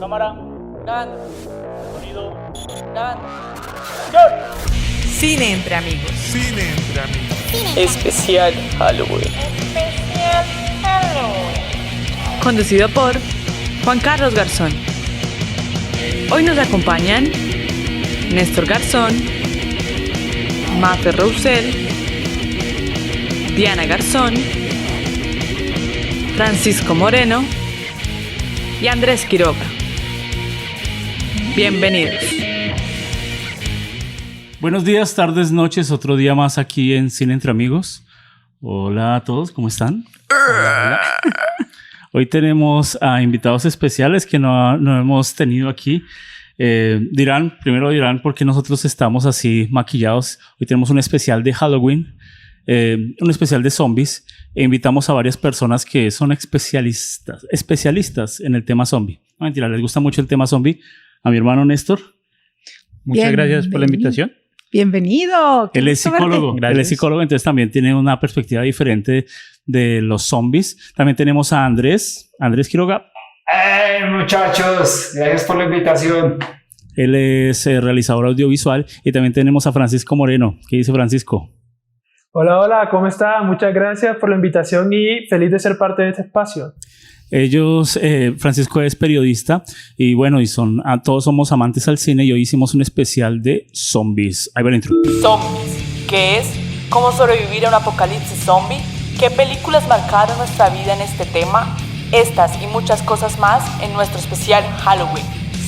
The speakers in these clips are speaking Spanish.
Cámara. Grabando. Sonido. Grabando. Cine entre amigos. Cine entre amigos. Especial Halloween. Conducido por Juan Carlos Garzón. Hoy nos acompañan Néstor Garzón, Mafe Roussel, Diana Garzón, Francisco Moreno y Andrés Quiroga. Bienvenidos. Buenos días, tardes, noches, otro día más aquí en Cine Entre Amigos. Hola a todos, ¿cómo están? Hola. Hoy tenemos a invitados especiales que no hemos tenido aquí. Dirán por qué nosotros estamos así maquillados. Hoy tenemos un especial de Halloween, un especial de zombies, e invitamos a varias personas que son especialistas en el tema zombie. No, mentira, les gusta mucho el tema zombie. A mi hermano Néstor. Muchas gracias por la invitación. Bienvenido. Él es psicólogo. Él es psicólogo, entonces también tiene una perspectiva diferente de los zombies. También tenemos a Andrés Quiroga. ¡Hey, muchachos! Gracias por la invitación. Él es realizador audiovisual. Y también tenemos a Francisco Moreno. ¿Qué dice Francisco? Hola, ¿cómo está? Muchas gracias por la invitación y feliz de ser parte de este espacio. Francisco es periodista y bueno, todos somos amantes al cine y hoy hicimos un especial de zombies. Ahí va el intro. Zombies. ¿Qué es? ¿Cómo sobrevivir a un apocalipsis zombie? ¿Qué películas marcaron nuestra vida en este tema? Estas y muchas cosas más en nuestro especial Halloween.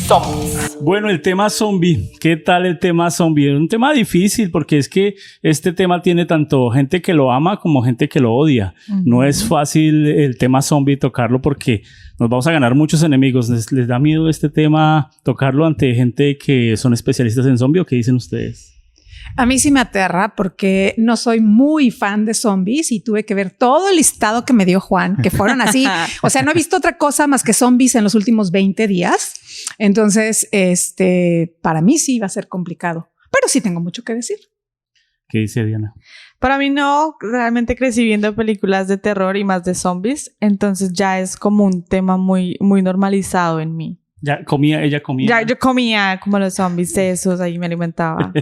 Zombies. Bueno, el tema zombie. ¿Qué tal el tema zombie? Es un tema difícil porque es que este tema tiene tanto gente que lo ama como gente que lo odia. Uh-huh. No es fácil el tema zombie tocarlo porque nos vamos a ganar muchos enemigos. ¿Les da miedo este tema tocarlo ante gente que son especialistas en zombie o qué dicen ustedes? A mí sí me aterra porque no soy muy fan de zombies y tuve que ver todo el listado que me dio Juan, que fueron así. O sea, no he visto otra cosa más que zombies en los últimos 20 días. Entonces, para mí sí va a ser complicado, pero sí tengo mucho que decir. ¿Qué dice Diana? Para mí no, realmente crecí viendo películas de terror y más de zombies, entonces ya es como un tema muy, muy normalizado en mí. Ella comía. Ya, yo comía como los zombies de esos, ahí me alimentaba.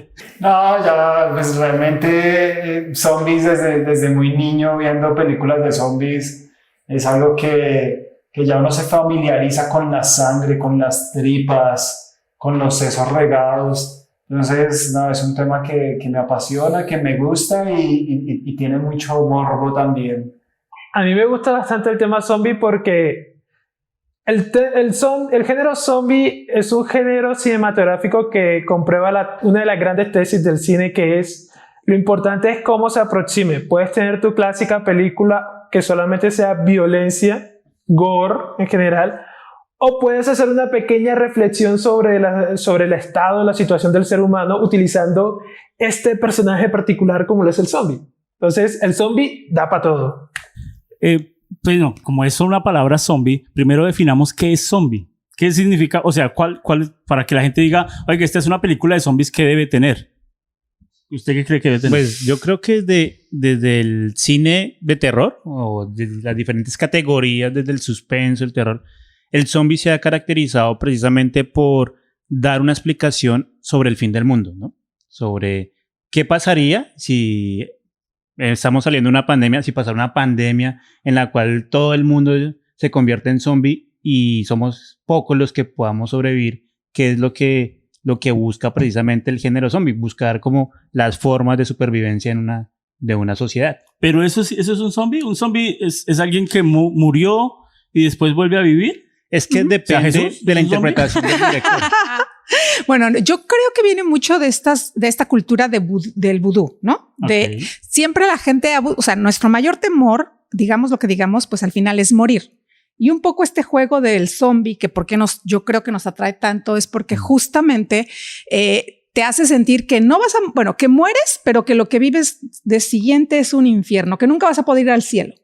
No, ya, pues realmente zombies desde muy niño viendo películas de zombies es algo que ya uno se familiariza con la sangre, con las tripas, con los sesos regados. Entonces, no, es un tema que me apasiona, que me gusta y tiene mucho morbo también. A mí me gusta bastante el tema zombie porque el género zombie es un género cinematográfico que comprueba una de las grandes tesis del cine, que es lo importante es cómo se aproxime. Puedes tener tu clásica película que solamente sea violencia, gore en general, o puedes hacer una pequeña reflexión sobre el estado, la situación del ser humano utilizando este personaje particular como lo es el zombie. Entonces el zombie da para todo. Bueno, como es una palabra zombie, primero definamos qué es zombie. ¿Qué significa? O sea, ¿cuál para que la gente diga, oiga, esta es una película de zombies, ¿qué debe tener? ¿Usted qué cree que debe tener? Pues yo creo que desde el cine de terror o de las diferentes categorías, desde el suspenso, el terror, el zombie se ha caracterizado precisamente por dar una explicación sobre el fin del mundo, ¿no? Sobre qué pasaría si estamos saliendo de una pandemia, si pasara una pandemia en la cual todo el mundo se convierte en zombie y somos pocos los que podamos sobrevivir, ¿qué es lo que busca precisamente el género zombie? Buscar como las formas de supervivencia de una sociedad. Pero eso es un zombie. ¿Un zombie es alguien que murió y después vuelve a vivir? Es que depende de la interpretación del director. Bueno, yo creo que viene mucho de esta cultura del vudú, ¿no? Okay. Siempre la gente, o sea, nuestro mayor temor, digamos lo que digamos, pues al final es morir. Y un poco este juego del zombie, que yo creo que nos atrae tanto, es porque justamente te hace sentir que que mueres, pero que lo que vives de siguiente es un infierno, que nunca vas a poder ir al cielo,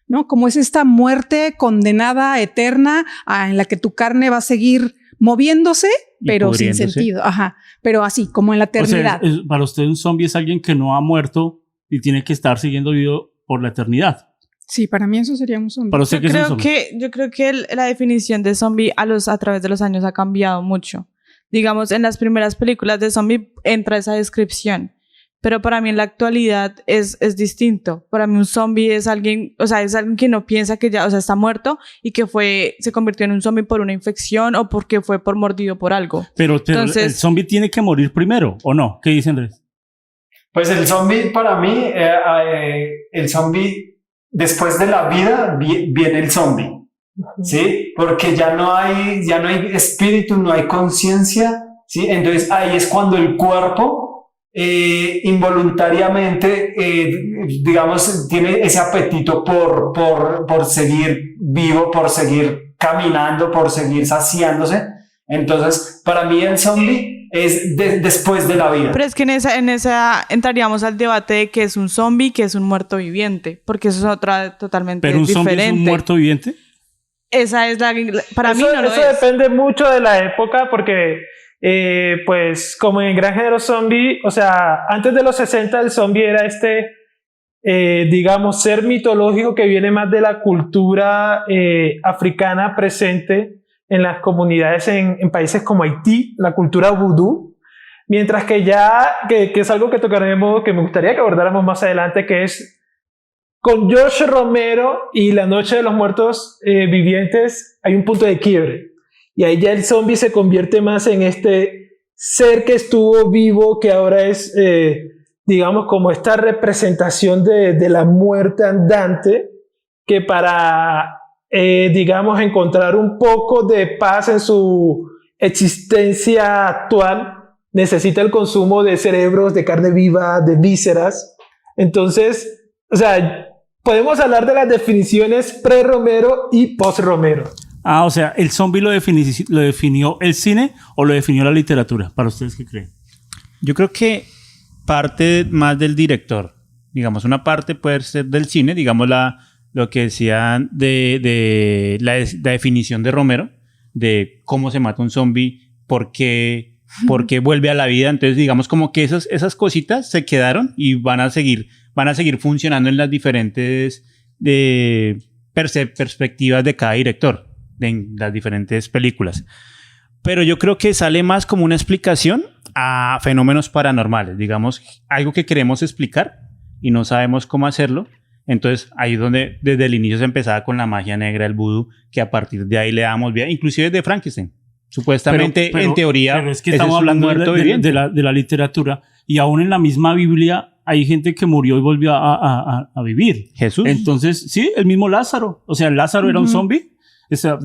¿no? Como es esta muerte condenada eterna en la que tu carne va a seguir moviéndose, pero sin sentido. Ajá. Pero así, como en la eternidad. O sea, para usted un zombie es alguien que no ha muerto y tiene que estar siguiendo vivo por la eternidad. Sí, para mí eso sería un zombie. Para usted, ¿qué es un zombie? Yo creo que la definición de zombie a través de los años ha cambiado mucho. Digamos, en las primeras películas de zombie entra esa descripción, pero para mí en la actualidad es distinto. Para mí un zombie es alguien, o sea, es alguien que no piensa que ya, o sea, está muerto y que se convirtió en un zombie por una infección o porque fue mordido por algo. Pero Entonces, el zombie tiene que morir primero, ¿o no? ¿Qué dice Andrés? Pues el zombie, para mí, el zombie, después de la vida, viene el zombie. ¿Sí? Porque ya no hay espíritu, no hay conciencia, ¿sí? Entonces ahí es cuando el cuerpo involuntariamente, digamos, tiene ese apetito por seguir vivo, por seguir caminando, por seguir saciándose. Entonces, para mí el zombie es después de la vida. Pero es que en esa entraríamos al debate de qué es un zombie, qué es un muerto viviente, porque eso es otra totalmente ¿Pero un diferente. zombie es un muerto viviente? Esa es para mí no lo es. Eso depende mucho de la época porque, pues, como en Gran Género Zombie, o sea, antes de los 60 el zombie era digamos, ser mitológico que viene más de la cultura africana presente en las comunidades en países como Haití, la cultura vudú, mientras que que es algo que tocaremos, que me gustaría que abordáramos más adelante, que es con George Romero y La Noche de los Muertos Vivientes hay un punto de quiebre. Y ahí ya el zombie se convierte más en este ser que estuvo vivo, que ahora es, digamos, como esta representación de la muerte andante, que para, digamos, encontrar un poco de paz en su existencia actual, necesita el consumo de cerebros, de carne viva, de vísceras. Entonces, o sea, podemos hablar de las definiciones pre-Romero y post-Romero. Ah, o sea, ¿el zombie lo definió el cine o lo definió la literatura? ¿Para ustedes qué creen? Yo creo que parte más del director. Digamos, una parte puede ser del cine, digamos lo que decían de la definición de Romero, de cómo se mata un zombie, por qué vuelve a la vida. Entonces, digamos, como que esas cositas se quedaron y van a seguir funcionando en las diferentes perspectivas de cada director, en las diferentes películas. Pero yo creo que sale más como una explicación a fenómenos paranormales, digamos, algo que queremos explicar y no sabemos cómo hacerlo. Entonces, ahí es donde desde el inicio se empezaba con la magia negra, el vudú, que a partir de ahí le damos vida, inclusive de Frankenstein. Supuestamente, en teoría, pero es que estamos hablando de la literatura, y aún en la misma Biblia hay gente que murió y volvió a vivir. Jesús. Entonces, sí, el mismo Lázaro. O sea, Lázaro era un zombie. O sea,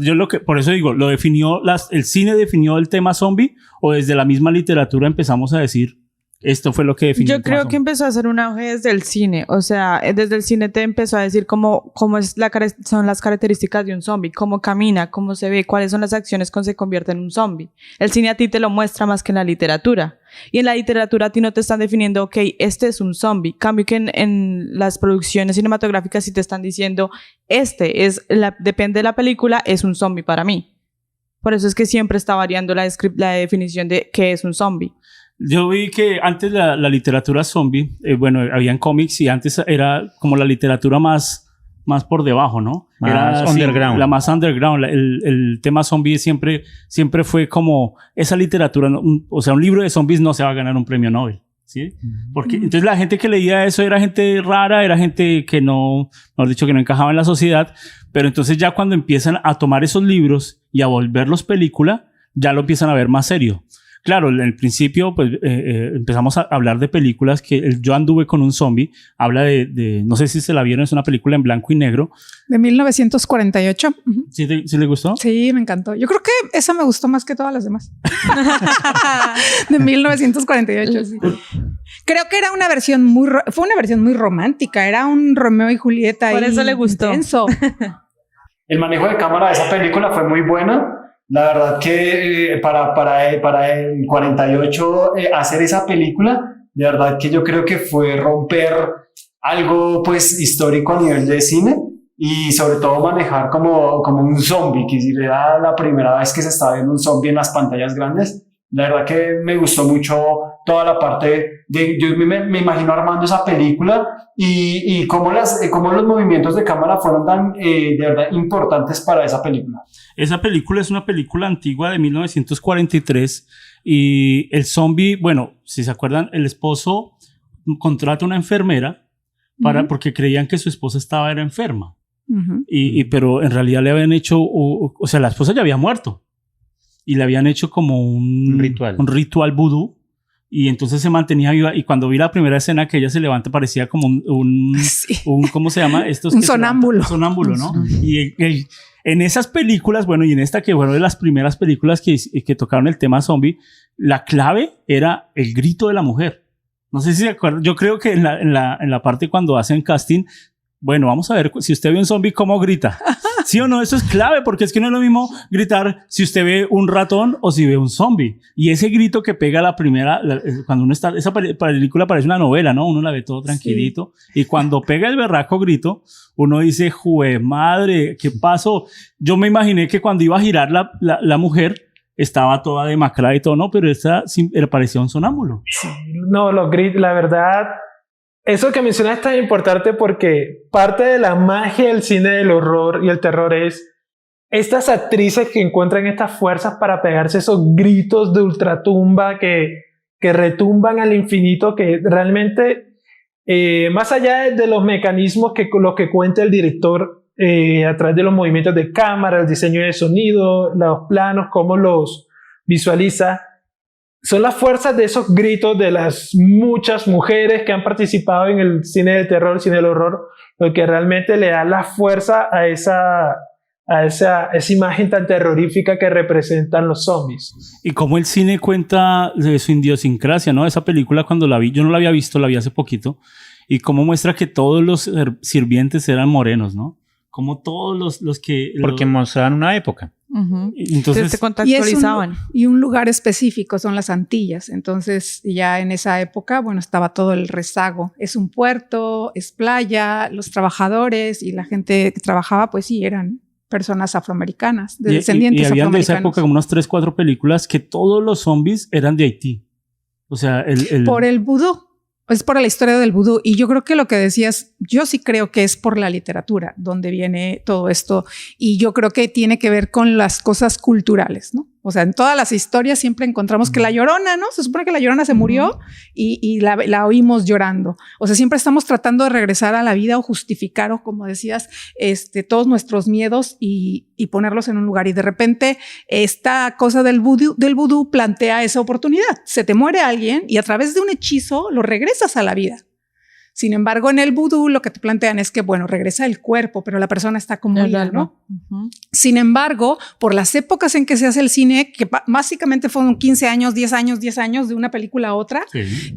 por eso digo, el cine definió el tema zombie, o desde la misma literatura empezamos a decir, esto fue lo que definió. Yo creo que empezó a hacer un auge desde el cine. O sea, desde el cine te empezó a decir cómo son las características de un zombie, cómo camina, cómo se ve, cuáles son las acciones cuando se convierte en un zombie. El cine a ti te lo muestra más que en la literatura. Y en la literatura a ti no te están definiendo, ok, este es un zombie. Cambio que en las producciones cinematográficas sí te están diciendo, depende de la película, es un zombie para mí. Por eso es que siempre está variando la definición de qué es un zombie. Yo vi que antes la literatura zombie, habían cómics y antes era como la literatura más por debajo, ¿no? Era underground. La más underground. El tema zombie siempre fue como esa literatura, o sea, un libro de zombies no se va a ganar un premio Nobel, ¿sí? Porque entonces la gente que leía eso era gente rara, era gente que no encajaba en la sociedad, pero entonces ya cuando empiezan a tomar esos libros y a volverlos película, ya lo empiezan a ver más serio. Claro, en el principio pues empezamos a hablar de películas que Yo anduve con un zombie, habla de no sé si se la vieron, es una película en blanco y negro. De 1948. ¿Sí le gustó? Sí, me encantó. Yo creo que esa me gustó más que todas las demás. De 1948, sí. Creo que era una versión fue una versión muy romántica, era un Romeo y Julieta. Por eso le gustó. Intenso. El manejo de cámara de esa película fue muy bueno. La verdad que para el 48 hacer esa película, de verdad que yo creo que fue romper algo pues histórico a nivel de cine y sobre todo manejar como un zombie, que si era la primera vez que se estaba viendo un zombie en las pantallas grandes. La verdad que me gustó mucho toda la parte de, yo me imagino armando esa película y cómo los movimientos de cámara fueron tan de verdad importantes para esa película. Esa película es una película antigua de 1943 y el zombie, bueno, si se acuerdan, el esposo contrata una enfermera porque creían que su esposa era enferma. Pero en realidad le habían hecho, o sea, la esposa ya había muerto y le habían hecho como un ritual vudú y entonces se mantenía viva. Y cuando vi la primera escena que ella se levanta parecía como un ¿cómo se llama? Un sonámbulo. Un sonámbulo, ¿no? Y en esas películas, bueno, y en esta que fueron de las primeras películas que tocaron el tema zombie, la clave era el grito de la mujer. No sé si se acuerdan, yo creo que en la parte cuando hacen casting, bueno, vamos a ver si usted ve un zombie, ¿cómo grita? ¿Sí o no? Eso es clave, porque es que no es lo mismo gritar si usted ve un ratón o si ve un zombie. Y ese grito que pega cuando uno está, esa película parece una novela, ¿no? Uno la ve todo tranquilito. Sí. Y cuando pega el berraco grito, uno dice, ¡jue madre! ¿Qué pasó? Yo me imaginé que cuando iba a girar la mujer, estaba toda demacrada y todo, ¿no? Pero esta parecía un sonámbulo. Sí. No, los gritos, la verdad... Eso que mencionas es tan importante porque parte de la magia del cine del horror y el terror es estas actrices que encuentran estas fuerzas para pegarse esos gritos de ultratumba que retumban al infinito, que realmente, más allá de los mecanismos lo que cuenta el director a través de los movimientos de cámara, el diseño de sonido, los planos, cómo los visualiza, son las fuerzas de esos gritos de las muchas mujeres que han participado en el cine del terror, el cine del horror, lo que realmente le da la fuerza a esa imagen tan terrorífica que representan los zombies. Y cómo el cine cuenta de su idiosincrasia, ¿no? Esa película cuando la vi, yo no la había visto, la vi hace poquito, y cómo muestra que todos los sirvientes eran morenos, ¿no? Como todos los que... Porque mostraban una época. Entonces te contextualizaban. Y un lugar específico son las Antillas. Entonces ya en esa época, bueno, estaba todo el rezago. Es un puerto, es playa, los trabajadores y la gente que trabajaba, pues sí, eran personas afroamericanas, descendientes y habían afroamericanos. De esa época como unas 3-4 películas que todos los zombies eran de Haití. O sea, por el vudú. Es por la historia del vudú. Y yo creo que lo que decías, yo sí creo que es por la literatura donde viene todo esto. Y yo creo que tiene que ver con las cosas culturales, ¿no? O sea, en todas las historias siempre encontramos que la Llorona, ¿no? Se supone que la Llorona se murió y la oímos llorando. O sea, siempre estamos tratando de regresar a la vida o justificar, o como decías, todos nuestros miedos y ponerlos en un lugar. Y de repente esta cosa del vudú plantea esa oportunidad. Se te muere alguien y a través de un hechizo lo regresas a la vida. Sin embargo, en el vudú lo que te plantean es que, bueno, regresa el cuerpo, pero la persona está como ella, ¿no? Sin embargo, por las épocas en que se hace el cine, que básicamente fueron 15 años, 10 años de una película a otra,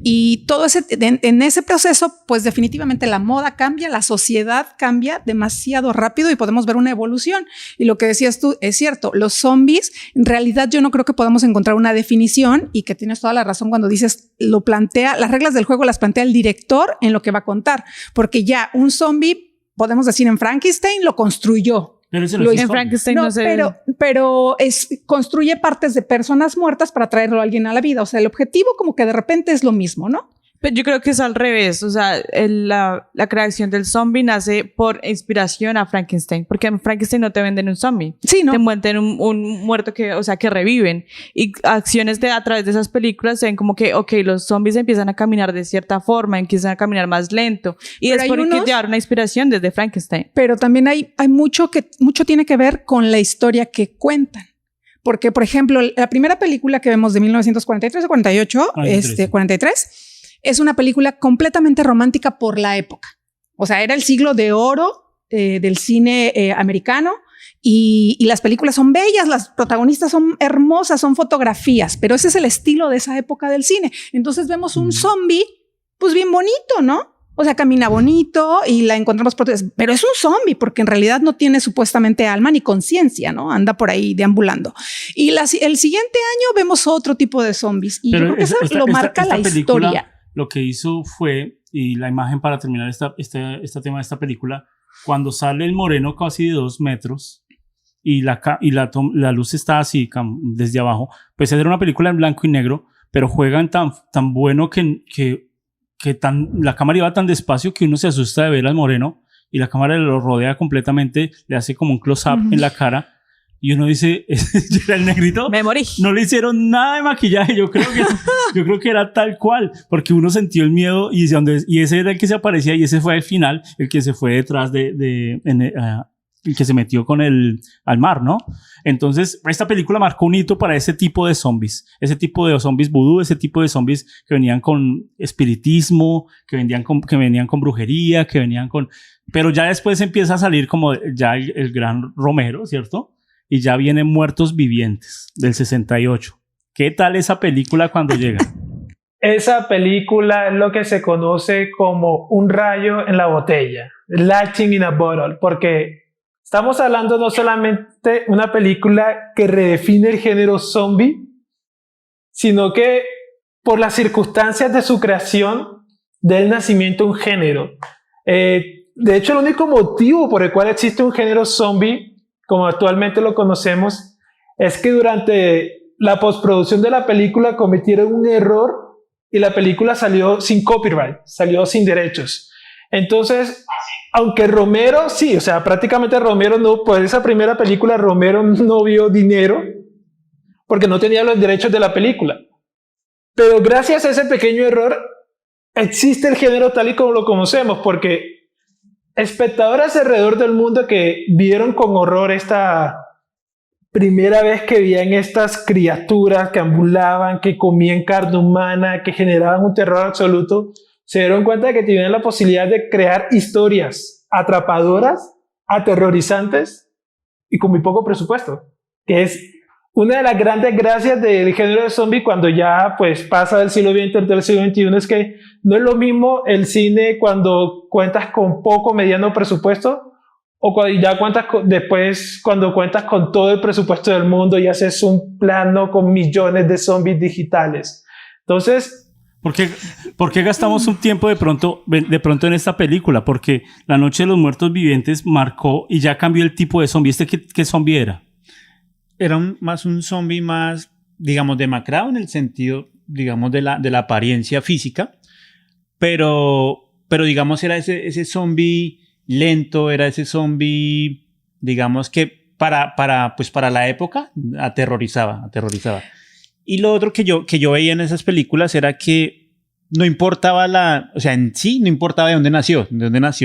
y todo en ese proceso, pues definitivamente la moda cambia, la sociedad cambia demasiado rápido y podemos ver una evolución. Y lo que decías tú es cierto, los zombies, en realidad yo no creo que podamos encontrar una definición, y que tienes toda la razón cuando dices, las reglas del juego las plantea el director en lo que va a contar, porque ya un zombie, podemos decir en Frankenstein, lo construyó. Pero ese no es en Frankenstein no sé. Pero construye partes de personas muertas para traerlo a alguien a la vida. O sea, el objetivo como que de repente es lo mismo, ¿no? Pero yo creo que es al revés. O sea, la creación del zombie nace por inspiración a Frankenstein. Porque en Frankenstein no te venden un zombie. Sí, ¿no? Te muestran un muerto que reviven. Y acciones a través de esas películas se ven como que, los zombies empiezan a caminar de cierta forma, empiezan a caminar más lento. Y es porque llevaron una inspiración desde Frankenstein. Pero también hay mucho tiene que ver con la historia que cuentan. Porque, por ejemplo, la primera película que vemos de 1943 o 48, 43, es una película completamente romántica por la época. O sea, era el siglo de oro del cine americano y las películas son bellas, las protagonistas son hermosas, son fotografías, pero ese es el estilo de esa época del cine. Entonces vemos un zombie, pues bien bonito, ¿no? O sea, camina bonito y la encontramos pero es un zombie porque en realidad no tiene supuestamente alma ni conciencia, ¿no? Anda por ahí deambulando. Y el siguiente año vemos otro tipo de zombies y pero yo creo que eso lo marca la historia. Lo que hizo fue, y la imagen para terminar este tema de esta película, cuando sale el moreno casi de 2 metros y la luz está así desde abajo, pues era una película en blanco y negro, pero juegan tan bueno que la cámara iba tan despacio que uno se asusta de ver al moreno y la cámara lo rodea completamente, le hace como un close-up en la cara y uno dice, ¿era el negrito? Me morí. No le hicieron nada de maquillaje, yo creo que era tal cual, porque uno sintió el miedo y ese era el que se aparecía y ese fue el final, el que se fue detrás el que se metió al mar, ¿no? Entonces, esta película marcó un hito para ese tipo de zombies vudú, ese tipo de zombies que venían con espiritismo, que venían con brujería, pero ya después empieza a salir como ya el gran Romero, ¿cierto? Y ya vienen Muertos Vivientes del 68. ¿Qué tal esa película cuando llega? Esa película es lo que se conoce como un rayo en la botella, lightning in a bottle, porque estamos hablando no solamente de una película que redefine el género zombie, sino que por las circunstancias de su creación, del nacimiento de un género. De hecho, el único motivo por el cual existe un género zombie, como actualmente lo conocemos, es que durante la postproducción de la película cometieron un error y la película salió sin copyright, salió sin derechos. Entonces, aunque Romero, sí, o sea, prácticamente Romero no, por esa primera película Romero no vio dinero porque no tenía los derechos de la película. Pero gracias a ese pequeño error existe el género tal y como lo conocemos, porque espectadores alrededor del mundo que vieron con horror esta primera vez que veían estas criaturas que ambulaban, que comían carne humana, que generaban un terror absoluto, se dieron cuenta de que tenían la posibilidad de crear historias atrapadoras, aterrorizantes y con muy poco presupuesto, que es una de las grandes gracias del género de zombie cuando ya pues pasa del siglo XX del siglo XXI, es que no es lo mismo el cine cuando cuentas con poco, mediano presupuesto, o cuando ya cuando cuentas con todo el presupuesto del mundo y haces un plano con millones de zombies digitales. Entonces, ¿Por qué gastamos un tiempo de pronto en esta película? Porque La Noche de los Muertos Vivientes marcó y ya cambió el tipo de zombie. ¿Qué zombie era? Era más un zombie más, digamos, demacrado en el sentido, digamos, de la apariencia física, pero digamos, era ese zombie lento, era ese zombie, digamos, que para la época aterrorizaba. Y lo otro que yo veía en esas películas era que no importaba en sí no importaba de dónde nació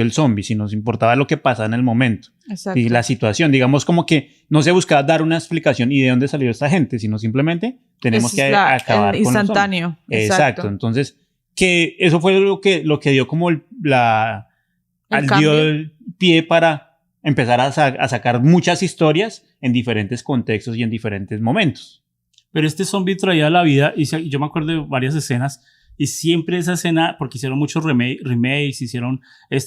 el zombie, sino importaba lo que pasaba en el momento. Exacto. Y la situación, digamos, como que no se buscaba dar una explicación y de dónde salió esta gente, sino simplemente tenemos que acabar con instantáneo. Exacto. Entonces, que eso fue lo que dio como dio el pie para empezar a sacar muchas historias en diferentes contextos y en diferentes momentos. Pero este zombie traía la vida y yo me acuerdo de varias escenas y siempre esa escena, porque hicieron muchos remakes,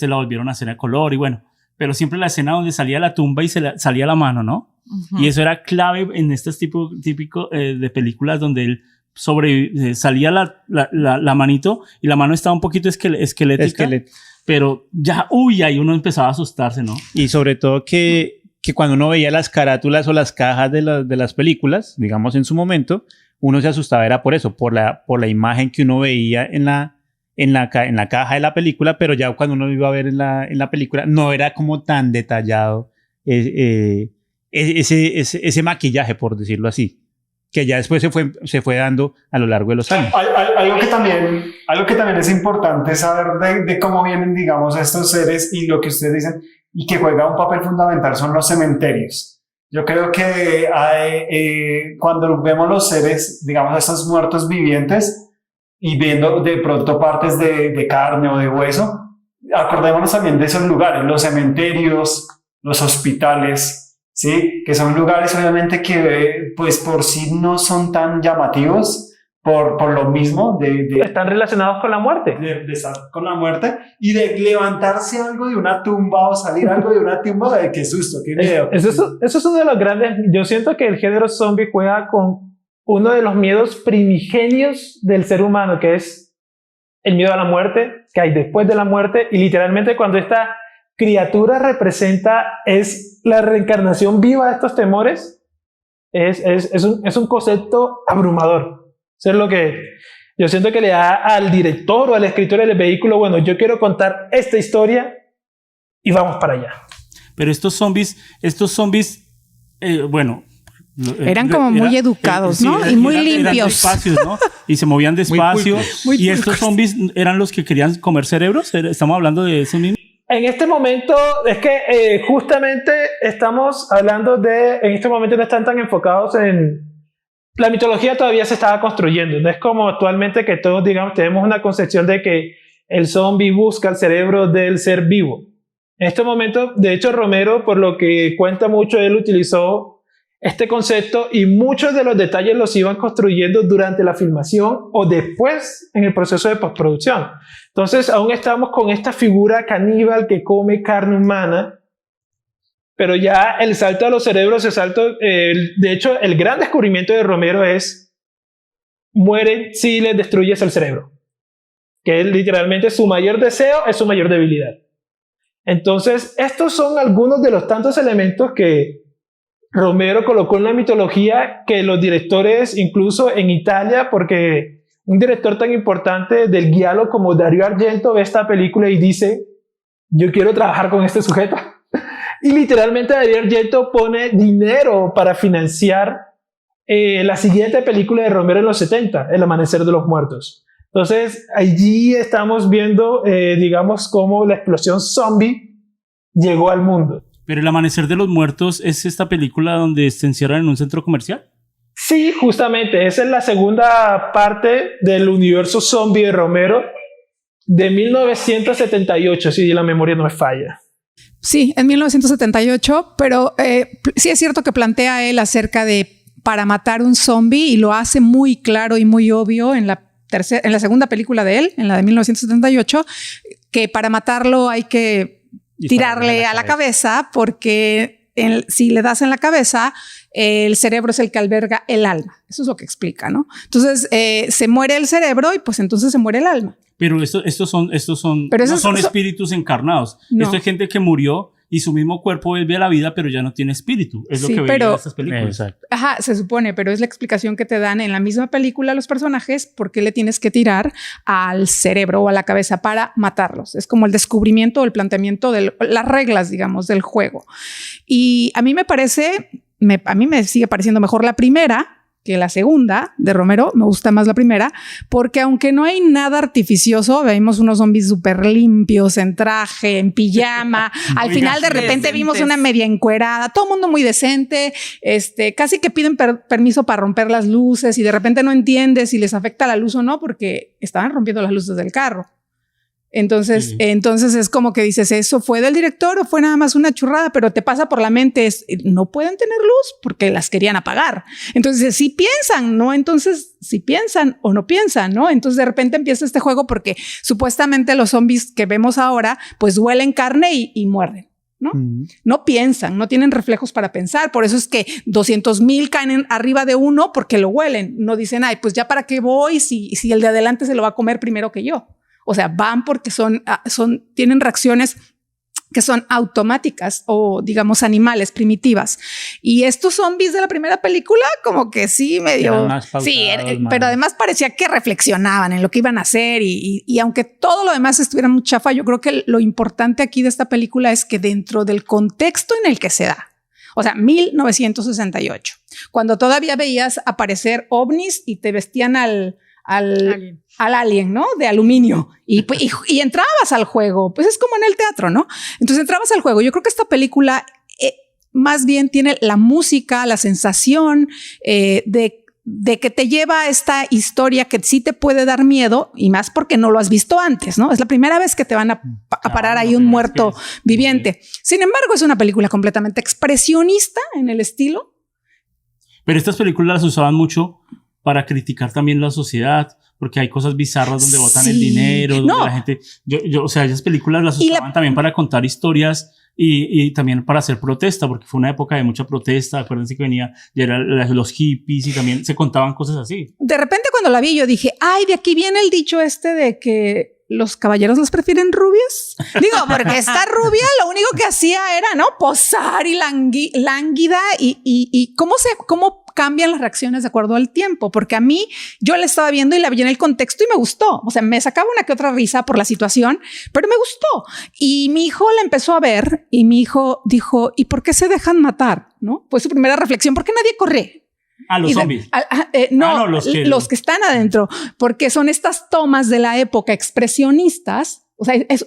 la volvieron a hacer a color y bueno, pero siempre la escena donde salía la tumba y salía la mano, ¿no? Uh-huh. Y eso era clave en estos típico de películas donde él salía la manito y la mano estaba un poquito esquelética, pero ya, ahí uno empezaba a asustarse, ¿no? Y sobre todo que cuando uno veía las carátulas o las cajas de las películas, digamos en su momento, uno se asustaba, era por eso, por la imagen que uno veía en la caja de la película, pero ya cuando uno iba a ver en la película, no era como tan detallado ese maquillaje, por decirlo así, que ya después se fue dando a lo largo de los años. Algo que también es importante saber de cómo vienen, digamos, estos seres y lo que ustedes dicen, y que juega un papel fundamental son los cementerios. Yo creo que cuando vemos los seres, digamos, estos muertos vivientes y viendo de pronto partes de carne o de hueso, acordémonos también de esos lugares, los cementerios, los hospitales, ¿sí? Que son lugares obviamente que pues por sí no son tan llamativos, por lo mismo están relacionados con la muerte, de estar con la muerte y de levantarse algo de una tumba o salir algo de una tumba, de qué susto, qué miedo. Eso es uno de los grandes. Yo siento que el género zombie juega con uno de los miedos primigenios del ser humano, que es el miedo a la muerte, que hay después de la muerte, y literalmente cuando esta criatura representa, es la reencarnación viva de estos temores, es un concepto abrumador. Eso es lo que yo siento que le da al director o al escritor del vehículo, bueno, yo quiero contar esta historia y vamos para allá. Pero estos zombies, bueno... Eran como muy educados, ¿no? Sí, y muy eran limpios. despacios, ¿no? Y se movían despacio. Y estos zombies eran los que querían comer cerebros. Estamos hablando de eso mismo. En este momento, es que justamente estamos hablando en este momento no están tan enfocados en... La mitología todavía se estaba construyendo. No es como actualmente que todos, digamos, tenemos una concepción de que el zombie busca el cerebro del ser vivo. En este momento, de hecho, Romero, por lo que cuenta mucho, él utilizó este concepto y muchos de los detalles los iban construyendo durante la filmación o después en el proceso de postproducción. Entonces aún estamos con esta figura caníbal que come carne humana, pero ya el salto a los cerebros, de hecho el gran descubrimiento de Romero es mueren si les destruyes el cerebro, que es literalmente su mayor deseo, es su mayor debilidad. Entonces estos son algunos de los tantos elementos que Romero colocó en la mitología que los directores, incluso en Italia, porque un director tan importante del giallo como Dario Argento ve esta película y dice, yo quiero trabajar con este sujeto. Y literalmente Dario Argento pone dinero para financiar la siguiente película de Romero en los 70, El Amanecer de los Muertos. Entonces, allí estamos viendo, digamos, cómo la explosión zombie llegó al mundo. Pero El Amanecer de los Muertos es esta película donde se encierran en un centro comercial. Sí, justamente. Esa es la segunda parte del universo zombie de Romero de 1978, si la memoria no me falla. Sí, en 1978, pero sí es cierto que plantea él acerca de para matar un zombie y lo hace muy claro y muy obvio en la segunda película de él, en la de 1978, que para matarlo hay que tirarle a la cabeza porque si le das en la cabeza, el cerebro es el que alberga el alma. Eso es lo que explica, ¿no? Entonces, se muere el cerebro y pues entonces se muere el alma. Pero estos son espíritus encarnados. No. Esto es gente que murió y su mismo cuerpo vuelve a la vida, pero ya no tiene espíritu. Es lo que veía en estas películas. Exacto. Ajá, se supone, pero es la explicación que te dan en la misma película a los personajes por qué le tienes que tirar al cerebro o a la cabeza para matarlos. Es como el descubrimiento o el planteamiento de las reglas, digamos, del juego. Y a mí a mí me sigue pareciendo mejor la primera que la segunda de Romero. Me gusta más la primera porque aunque no hay nada artificioso, vemos unos zombies súper limpios, en traje, en pijama. Al final de repente vimos una media encuerada, todo el mundo muy decente, casi que piden permiso para romper las luces y de repente no entiendes si les afecta la luz o no porque estaban rompiendo las luces del carro. Entonces es como que dices, ¿eso fue del director o fue nada más una churrada? Pero te pasa por la mente, no pueden tener luz porque las querían apagar. Entonces, si piensan, ¿no? Entonces, si piensan o no piensan, ¿no? Entonces, de repente empieza este juego porque supuestamente los zombies que vemos ahora, pues huelen carne y muerden, ¿no? No piensan, no tienen reflejos para pensar. Por eso es que 200,000 caen arriba de uno porque lo huelen. No dicen, ay, pues ya para qué voy si el de adelante se lo va a comer primero que yo. O sea, van porque tienen reacciones que son automáticas o, digamos, animales, primitivas. Y estos zombies de la primera película, como que sí, medio... Sí, pero además parecía que reflexionaban en lo que iban a hacer. Y aunque todo lo demás estuviera muy chafa, yo creo que lo importante aquí de esta película es que dentro del contexto en el que se da, o sea, 1968, cuando todavía veías aparecer ovnis y te vestían al alien, ¿no? De aluminio. Y entrabas al juego. Pues es como en el teatro, ¿no? Entonces entrabas al juego. Yo creo que esta película más bien tiene la música, la sensación de que te lleva a esta historia que sí te puede dar miedo y más porque no lo has visto antes, ¿no? Es la primera vez que te van a parar ahí un muerto viviente. Sin embargo, es una película completamente expresionista en el estilo. Pero estas películas las usaban mucho para criticar también la sociedad, porque hay cosas bizarras donde botan el dinero, donde la gente... O sea, esas películas las usaban también para contar historias y también para hacer protesta, porque fue una época de mucha protesta. Acuérdense que venía, ya eran los hippies y también se contaban cosas así. De repente cuando la vi yo dije, ay, de aquí viene el dicho este de que los caballeros los prefieren rubios. Digo, porque esta rubia lo único que hacía era, ¿no? Posar y lánguida y cómo cambian las reacciones de acuerdo al tiempo, porque a mí yo la estaba viendo y la vi en el contexto y me gustó, o sea, me sacaba una que otra risa por la situación, pero me gustó. Y mi hijo la empezó a ver y mi hijo dijo, ¿y por qué se dejan matar? ¿No? Pues su primera reflexión, ¿por qué nadie corre? A los zombies. No, los que están adentro, porque son estas tomas de la época expresionistas. O sea, es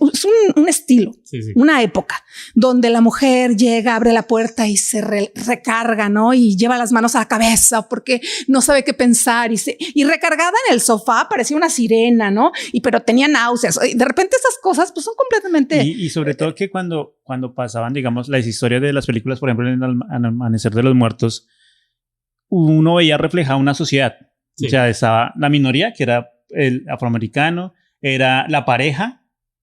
un estilo, sí. Una época donde la mujer llega, abre la puerta y se recarga, ¿no? Y lleva las manos a la cabeza porque no sabe qué pensar y recargada en el sofá parecía una sirena, ¿no? Pero tenía náuseas. De repente esas cosas pues son completamente... Y sobre todo que cuando pasaban, digamos, las historias de las películas, por ejemplo, en el Amanecer de los Muertos, uno veía reflejada una sociedad. Sí. O sea, estaba la minoría, que era el afroamericano, era la pareja,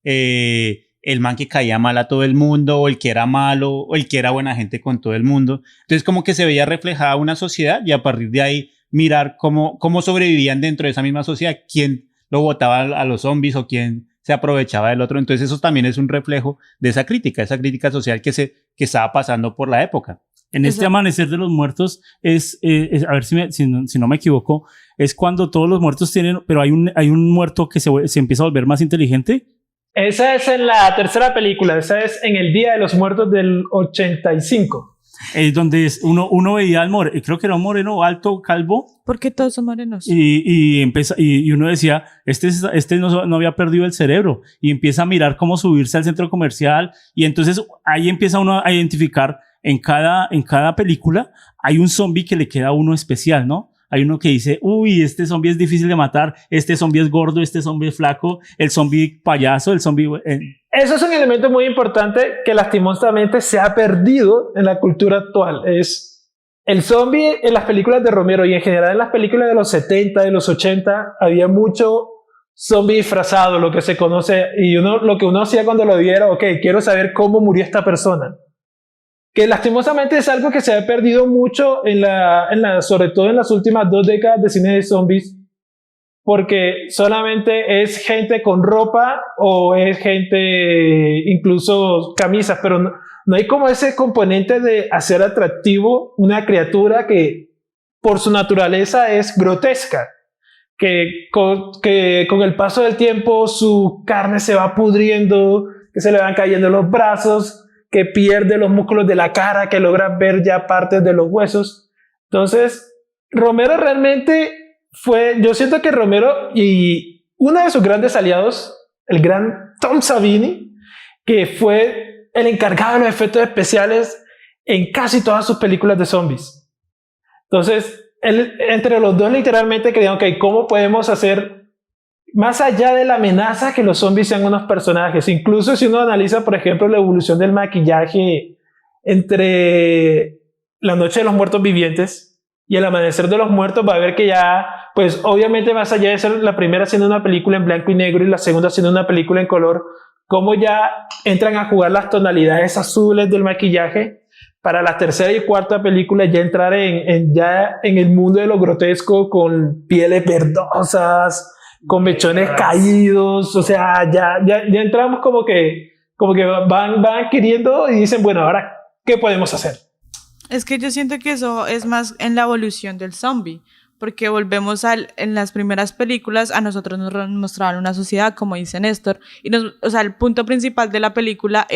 el man que caía mal a todo el mundo, o el que era malo, o el que era buena gente con todo el mundo. Entonces como que se veía reflejada una sociedad y a partir de ahí mirar cómo sobrevivían dentro de esa misma sociedad, quién lo botaba a los zombies o quién se aprovechaba del otro. Entonces eso también es un reflejo de esa crítica social que estaba pasando por la época. En este Amanecer de los Muertos es a ver si no me equivoco, es cuando todos los muertos tienen, pero hay un muerto que se empieza a volver más inteligente. Esa es en la tercera película, esa es en el Día de los Muertos del 85. Es donde uno veía al moreno, creo que era un moreno alto, calvo. Porque todos son morenos. Y uno decía, este no había perdido el cerebro. Y empieza a mirar cómo subirse al centro comercial. Y entonces ahí empieza uno a identificar en cada película hay un zombie que le queda a uno especial, ¿no? Hay uno que dice, uy, este zombie es difícil de matar, este zombie es gordo, este zombie es flaco, el zombie payaso, el zombie... Eso es un elemento muy importante que lastimosamente se ha perdido en la cultura actual. Es el zombie en las películas de Romero y en general en las películas de los 70, de los 80, había mucho zombie disfrazado, lo que se conoce, y lo que uno hacía cuando lo viera, ok, quiero saber cómo murió esta persona. Que lastimosamente es algo que se ha perdido mucho sobre todo en las últimas 2 décadas de cine de zombies, porque solamente es gente con ropa o es gente incluso camisas, pero no hay como ese componente de hacer atractivo una criatura que por su naturaleza es grotesca, que con el paso del tiempo su carne se va pudriendo, que se le van cayendo los brazos, que pierde los músculos de la cara, que logra ver ya partes de los huesos. Entonces, Romero realmente yo siento que Romero y uno de sus grandes aliados, el gran Tom Savini, que fue el encargado de los efectos especiales en casi todas sus películas de zombies. Entonces, entre los dos literalmente creían, ok, ¿cómo podemos hacer más allá de la amenaza que los zombies sean unos personajes? Incluso si uno analiza, por ejemplo, la evolución del maquillaje entre La Noche de los Muertos Vivientes y El Amanecer de los Muertos, va a ver que ya, pues obviamente más allá de ser la primera siendo una película en blanco y negro y la segunda siendo una película en color, cómo ya entran a jugar las tonalidades azules del maquillaje para la tercera y cuarta película ya entrar ya en el mundo de lo grotesco con pieles verdosas, con mechones caídos. O sea, ya entramos como que van adquiriendo y dicen, bueno, ahora, ¿qué podemos hacer? Es que yo siento que eso es más en la evolución del zombie, porque volvemos en las primeras películas, a nosotros nos mostraban una sociedad, como dice Néstor, y o sea, el punto principal de la película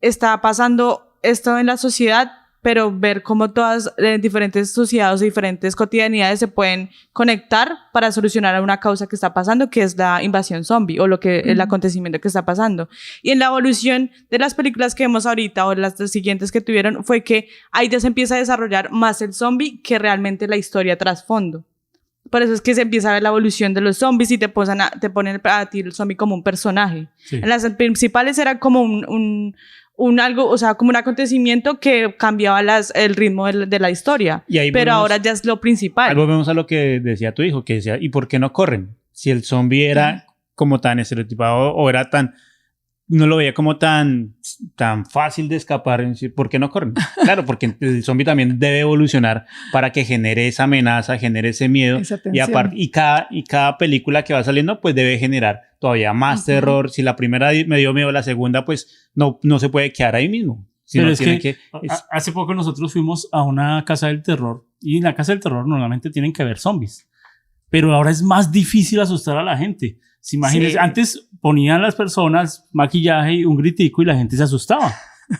estaba pasando esto en la sociedad, pero ver cómo todas diferentes sociedades y diferentes cotidianidades se pueden conectar para solucionar una causa que está pasando, que es la invasión zombie o el acontecimiento que está pasando. Y en la evolución de las películas que vemos ahorita o las siguientes que tuvieron fue que ahí ya se empieza a desarrollar más el zombie que realmente la historia trasfondo. Por eso es que se empieza a ver la evolución de los zombies y te ponen a ti el zombie como un personaje. Sí. En las principales era como algo, o sea, como un acontecimiento que cambiaba el ritmo de la historia, pero ahora ya es lo principal. Ahí volvemos a lo que decía tu hijo, que decía, ¿y por qué no corren? Si el zombie era como tan estereotipado o era tan no lo veía como tan fácil de escapar. ¿Por qué no corren? Claro, porque el zombie también debe evolucionar para que genere esa amenaza, genere ese miedo. Esa Y, tensión. y cada película que va saliendo, pues debe generar todavía más terror. Si la primera me dio miedo, la segunda, pues no se puede quedar ahí mismo. Pero Sino es tiene que hace poco nosotros fuimos a una casa del terror y en la casa del terror normalmente tienen que haber zombies. Pero ahora es más difícil asustar a la gente. Si imagínense, Sí. antes ponían las personas maquillaje y un gritico y la gente se asustaba.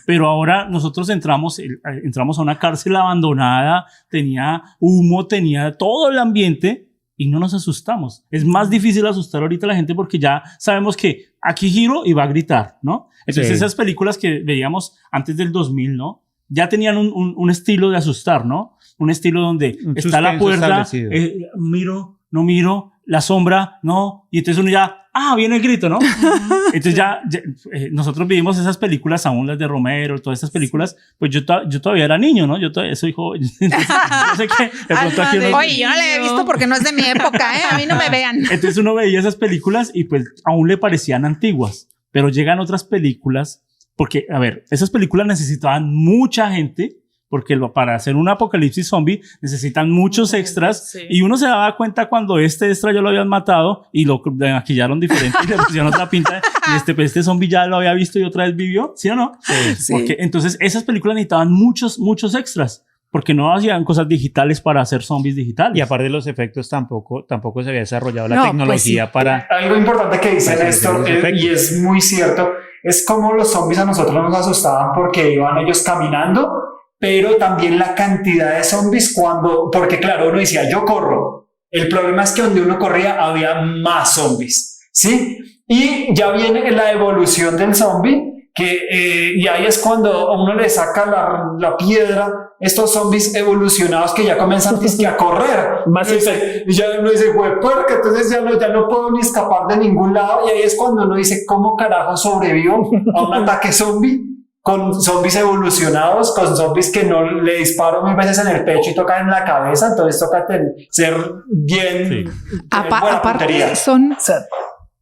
Pero ahora nosotros entramos a una cárcel abandonada, tenía humo, tenía todo el ambiente y no nos asustamos. Es más difícil asustar ahorita a la gente porque ya sabemos que aquí giro y va a gritar, ¿no? Entonces Sí. esas películas que veíamos antes del 2000, ¿no? Ya tenían un estilo de asustar, ¿no? Un estilo donde Un está la suspenso puerta, establecido. miro, no miro, la sombra, no, y entonces uno ya, viene el grito, ¿no? Entonces nosotros vivimos esas películas, aún las de Romero, todas estas películas, pues yo todavía era niño, ¿no? Yo todavía soy joven. Entonces, yo sé que de pronto aquí uno- Oye, yo no la he visto porque no es de mi época, ¿eh? A mí no me vean. entonces uno veía esas películas y pues aún le parecían antiguas, pero llegan otras películas, porque, a ver, esas películas necesitaban mucha gente, porque para hacer un apocalipsis zombie necesitan muchos extras, Sí. y uno se daba cuenta cuando este extra ya lo habían matado y lo maquillaron diferente y le pusieron otra pinta y este zombie ya lo había visto y otra vez vivió, ¿sí o no? Sí. Porque entonces esas películas necesitaban muchos extras, porque no hacían cosas digitales para hacer zombies digitales. Y aparte de los efectos, tampoco se había desarrollado la No, tecnología para... Algo importante que dicen Para esto, hacer los efectos. y es muy cierto, es como los zombies a nosotros nos asustaban porque iban ellos caminando, pero también la cantidad de zombies porque claro, uno decía, yo corro. El problema es que donde uno corría había más zombies, ¿sí? Y ya viene la evolución del zombie, y ahí es cuando a uno le saca la piedra, estos zombies evolucionados que ya comienzan dizque a correr. Más Y ya uno dice, güey, puerca, entonces ya no puedo ni escapar de ningún lado. Y ahí es cuando uno dice, ¿cómo carajo sobrevivo a un ataque zombie? Con zombies evolucionados, con zombies que no le disparo mil veces en el pecho y tocan en la cabeza, entonces toca ser bien, Sí. tener buena Aparte, puntería. son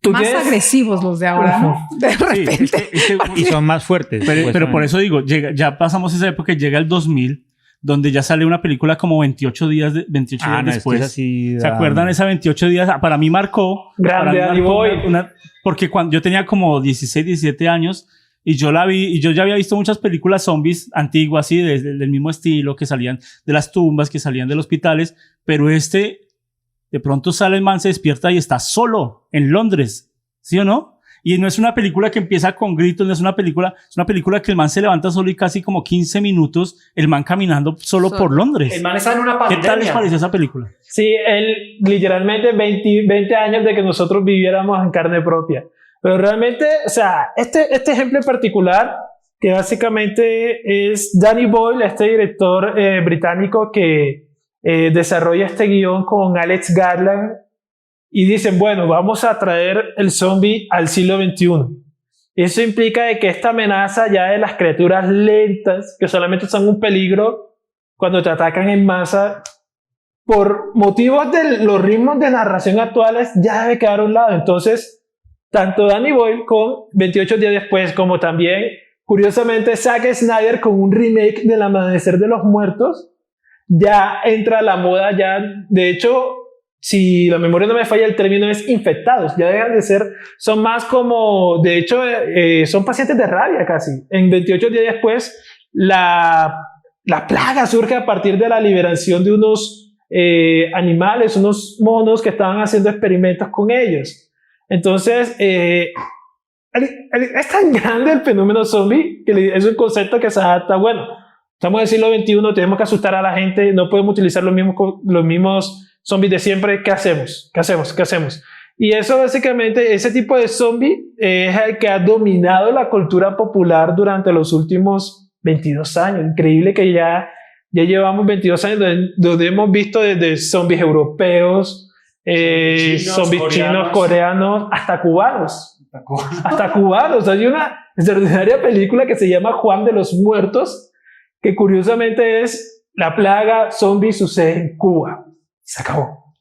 ¿Tú más tienes? agresivos los de ahora, ¿no? De Sí, repente. Y son más fuertes. pero por eso digo, ya pasamos esa época y llega el 2000, donde ya sale una película como 28 días después. Así, ¿Se acuerdan esa 28 días? Para mí marcó. Grande, para mí Danny marcó Boy. porque cuando yo tenía como 16, 17 años y yo la vi, y yo ya había visto muchas películas zombies antiguas, así, del mismo estilo, que salían de las tumbas, que salían de los hospitales, pero de pronto sale el man, se despierta y está solo en Londres, ¿sí o no? Y no es una película que empieza con gritos, no es una película que el man se levanta solo y casi como 15 minutos, el man caminando solo por Londres. El man está en una ¿Qué pandemia. tal les pareció esa película? Sí, él literalmente 20 años de que nosotros viviéramos en carne propia. Pero realmente, o sea, este ejemplo en particular, que básicamente es Danny Boyle, este director británico que desarrolla este guión con Alex Garland, y dicen, bueno, vamos a traer el zombie al siglo XXI. Eso implica de que esta amenaza ya de las criaturas lentas, que solamente son un peligro cuando te atacan en masa, por motivos de los ritmos de narración actuales, ya debe quedar a un lado. Entonces, tanto Danny Boyle con 28 días después, como también, curiosamente, Zack Snyder con un remake del Amanecer de los Muertos, ya entra a la moda, ya, de hecho, si la memoria no me falla, el término es infectados, ya dejan de ser, son más como, de hecho, son pacientes de rabia casi. En 28 días después, la plaga surge a partir de la liberación de unos animales, unos monos que estaban haciendo experimentos con ellos. Entonces, es tan grande el fenómeno zombie que es un concepto que se adapta, bueno, estamos en el siglo XXI, tenemos que asustar a la gente, no podemos utilizar los mismos zombies de siempre. ¿Qué hacemos? Y eso básicamente, ese tipo de zombie es el que ha dominado la cultura popular durante los últimos 22 años. Increíble que ya llevamos 22 años donde hemos visto desde zombies europeos, zombies chinos, coreanos, hasta cubanos. Hay una extraordinaria película que se llama Juan de los Muertos, que curiosamente es la plaga zombie sucede en Cuba. Se acabó.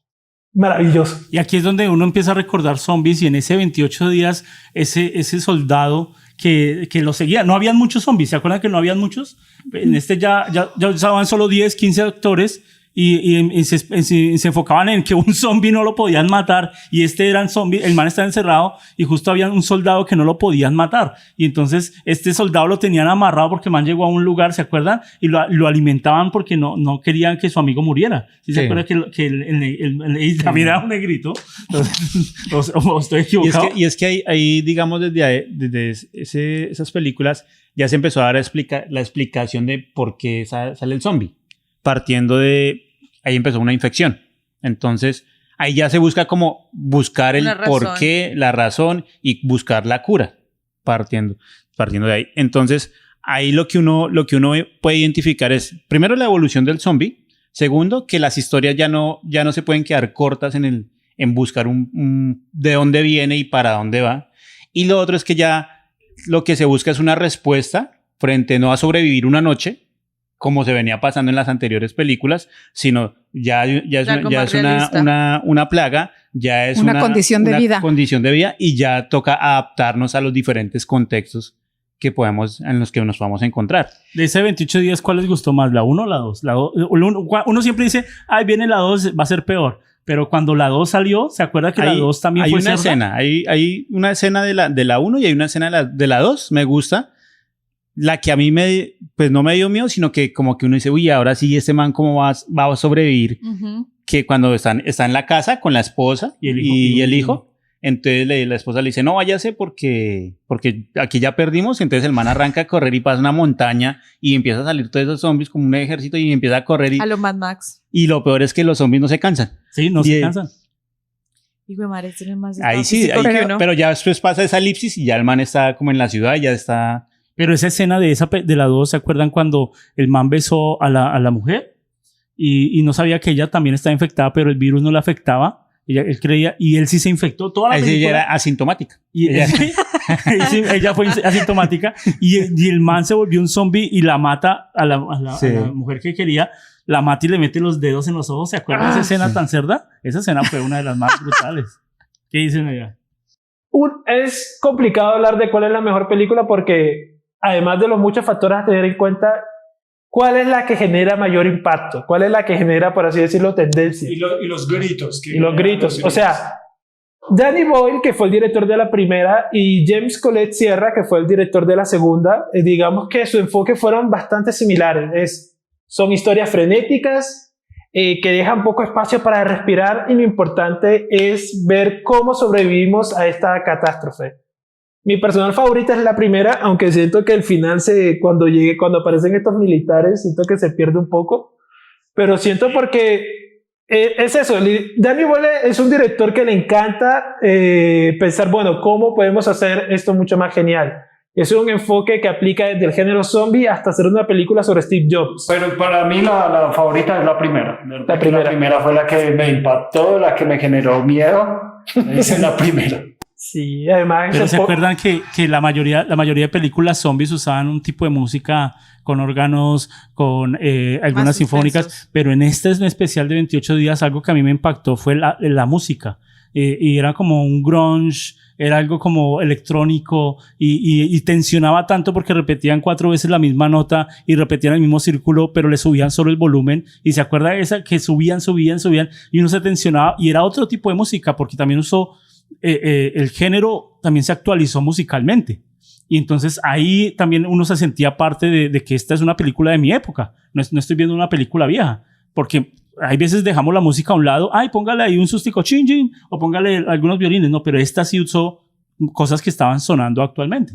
maravilloso. Y aquí es donde uno empieza a recordar zombies y en ese 28 días, ese soldado que lo seguía. No habían muchos zombies, ¿se acuerdan que no habían muchos? En este ya estaban solo 10, 15 actores y se enfocaban en que un zombie no lo podían matar y este era un zombie, el man estaba encerrado y justo había un soldado que no lo podían matar y entonces este soldado lo tenían amarrado porque el man llegó a un lugar, ¿se acuerdan? Y lo alimentaban porque no querían que su amigo muriera. ¿Sí? ¿Se acuerdan que el también era un negrito? Entonces, o estoy equivocado. Y es que ahí digamos, desde esas películas ya se empezó a dar la explicación de por qué sale el zombie. Partiendo de ahí empezó una infección. Entonces, ahí ya se busca como buscar el por qué, la razón y buscar la cura. Partiendo de ahí. Entonces, ahí lo que uno puede identificar es, primero, la evolución del zombie. Segundo, que las historias ya no se pueden quedar cortas en buscar de dónde viene y para dónde va. Y lo otro es que ya lo que se busca es una respuesta frente no a sobrevivir una noche, como se venía pasando en las anteriores películas, sino ya es una plaga, ya es una condición de vida. Condición de vida y ya toca adaptarnos a los diferentes contextos en los que nos vamos a encontrar. De ese 28 días, ¿cuál les gustó más? ¿La 1 o la 2? Uno siempre dice, ay, viene la 2, va a ser peor. Pero cuando la 2 salió, ¿se acuerda que la 2 también fue una escena? Hay una escena de la 1 y hay una escena de la 2, me gusta. La que a mí pues no me dio miedo, sino que como que uno dice, uy, ahora sí, este man cómo va a sobrevivir. Uh-huh. Que cuando está en la casa con la esposa y el hijo, entonces la esposa le dice, no, váyase porque aquí ya perdimos. Entonces el man arranca a correr y pasa una montaña y empieza a salir todos esos zombies como un ejército y empieza a correr. A lo Mad Max. Y lo peor es que los zombies no se cansan. Sí, no se cansan. Y güey, madre, este es más ahí sí, pero ya después pasa esa elipsis y ya el man está como en la ciudad, ya está... Pero esa escena de la 2, ¿se acuerdan cuando el man besó a la mujer? Y no sabía que ella también estaba infectada, pero el virus no la afectaba. Él creía, y él sí se infectó toda la película. Ella era asintomática. Ella fue asintomática y el man se volvió un zombie y la mata a la mujer que quería. La mata y le mete los dedos en los ojos. ¿Se acuerdan de esa escena tan cerda? Esa escena fue una de las más brutales. ¿Qué dicen allá? Es complicado hablar de cuál es la mejor película porque además de los muchos factores a tener en cuenta, ¿cuál es la que genera mayor impacto? ¿Cuál es la que genera, por así decirlo, tendencia? Y los gritos. Los gritos. O sea, Danny Boyle, que fue el director de la primera, y James Colette Sierra, que fue el director de la segunda, digamos que su enfoque fueron bastante similares. Son historias frenéticas, que dejan poco espacio para respirar, y lo importante es ver cómo sobrevivimos a esta catástrofe. Mi personal favorita es la primera, aunque siento que el final cuando aparecen estos militares, siento que se pierde un poco, pero siento porque es eso. Danny Boyle es un director que le encanta pensar, bueno, ¿cómo podemos hacer esto mucho más genial? Es un enfoque que aplica desde el género zombie hasta hacer una película sobre Steve Jobs. Pero para mí la favorita es la primera. La primera fue la que me impactó, la que me generó miedo. Esa es la primera. Sí, además... Pero ¿se acuerdan que la mayoría de películas zombies usaban un tipo de música con órganos, con algunas sinfónicas? Pero en este en especial de 28 días, algo que a mí me impactó fue la música. Y era como un grunge, era algo como electrónico y tensionaba tanto porque repetían 4 veces la misma nota y repetían el mismo círculo, pero le subían solo el volumen. Y se acuerda de esa que subían y uno se tensionaba y era otro tipo de música porque también usó... el género también se actualizó musicalmente y entonces ahí también uno se sentía parte de que esta es una película de mi época, no estoy viendo una película vieja, porque hay veces dejamos la música a un lado, póngale ahí un sustico chin chin o póngale algunos violines, no, pero esta sí usó cosas que estaban sonando actualmente.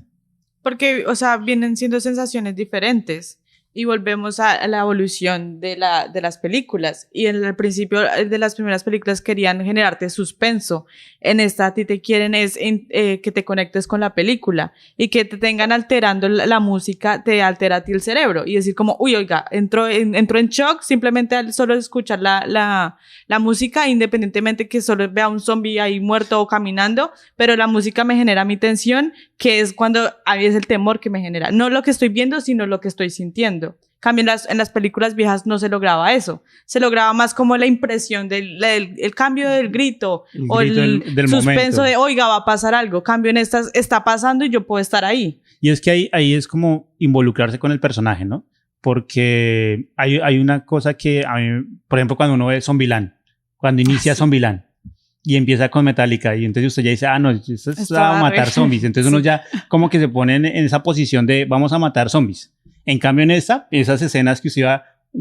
Porque, o sea, vienen siendo sensaciones diferentes. Y volvemos a la evolución de las películas. Y en el principio de las primeras películas querían generarte suspenso. En esta a ti te quieren que te conectes con la película. Y que te tengan alterando la música, te altera a ti el cerebro. Y decir como, uy, oiga, entro en shock simplemente al solo escuchar la música, independientemente que solo vea un zombie ahí muerto o caminando. Pero la música me genera mi tensión, que es cuando ahí es el temor que me genera. No lo que estoy viendo, sino lo que estoy sintiendo. Cambio en las películas viejas no se lograba eso. Se lograba más como la impresión el cambio del grito o el del suspenso momento. de, oiga, va a pasar algo. Cambio en estas, está pasando y yo puedo estar ahí. Y es que ahí es como involucrarse con el personaje, ¿no? Porque hay una cosa que a mí, por ejemplo, cuando uno ve Zombieland, cuando inicia Zombieland y empieza con Metallica y entonces usted ya dice, no, esto es a matar zombies. Entonces uno ya como que se pone en esa posición de vamos a matar zombies. En cambio en esas escenas que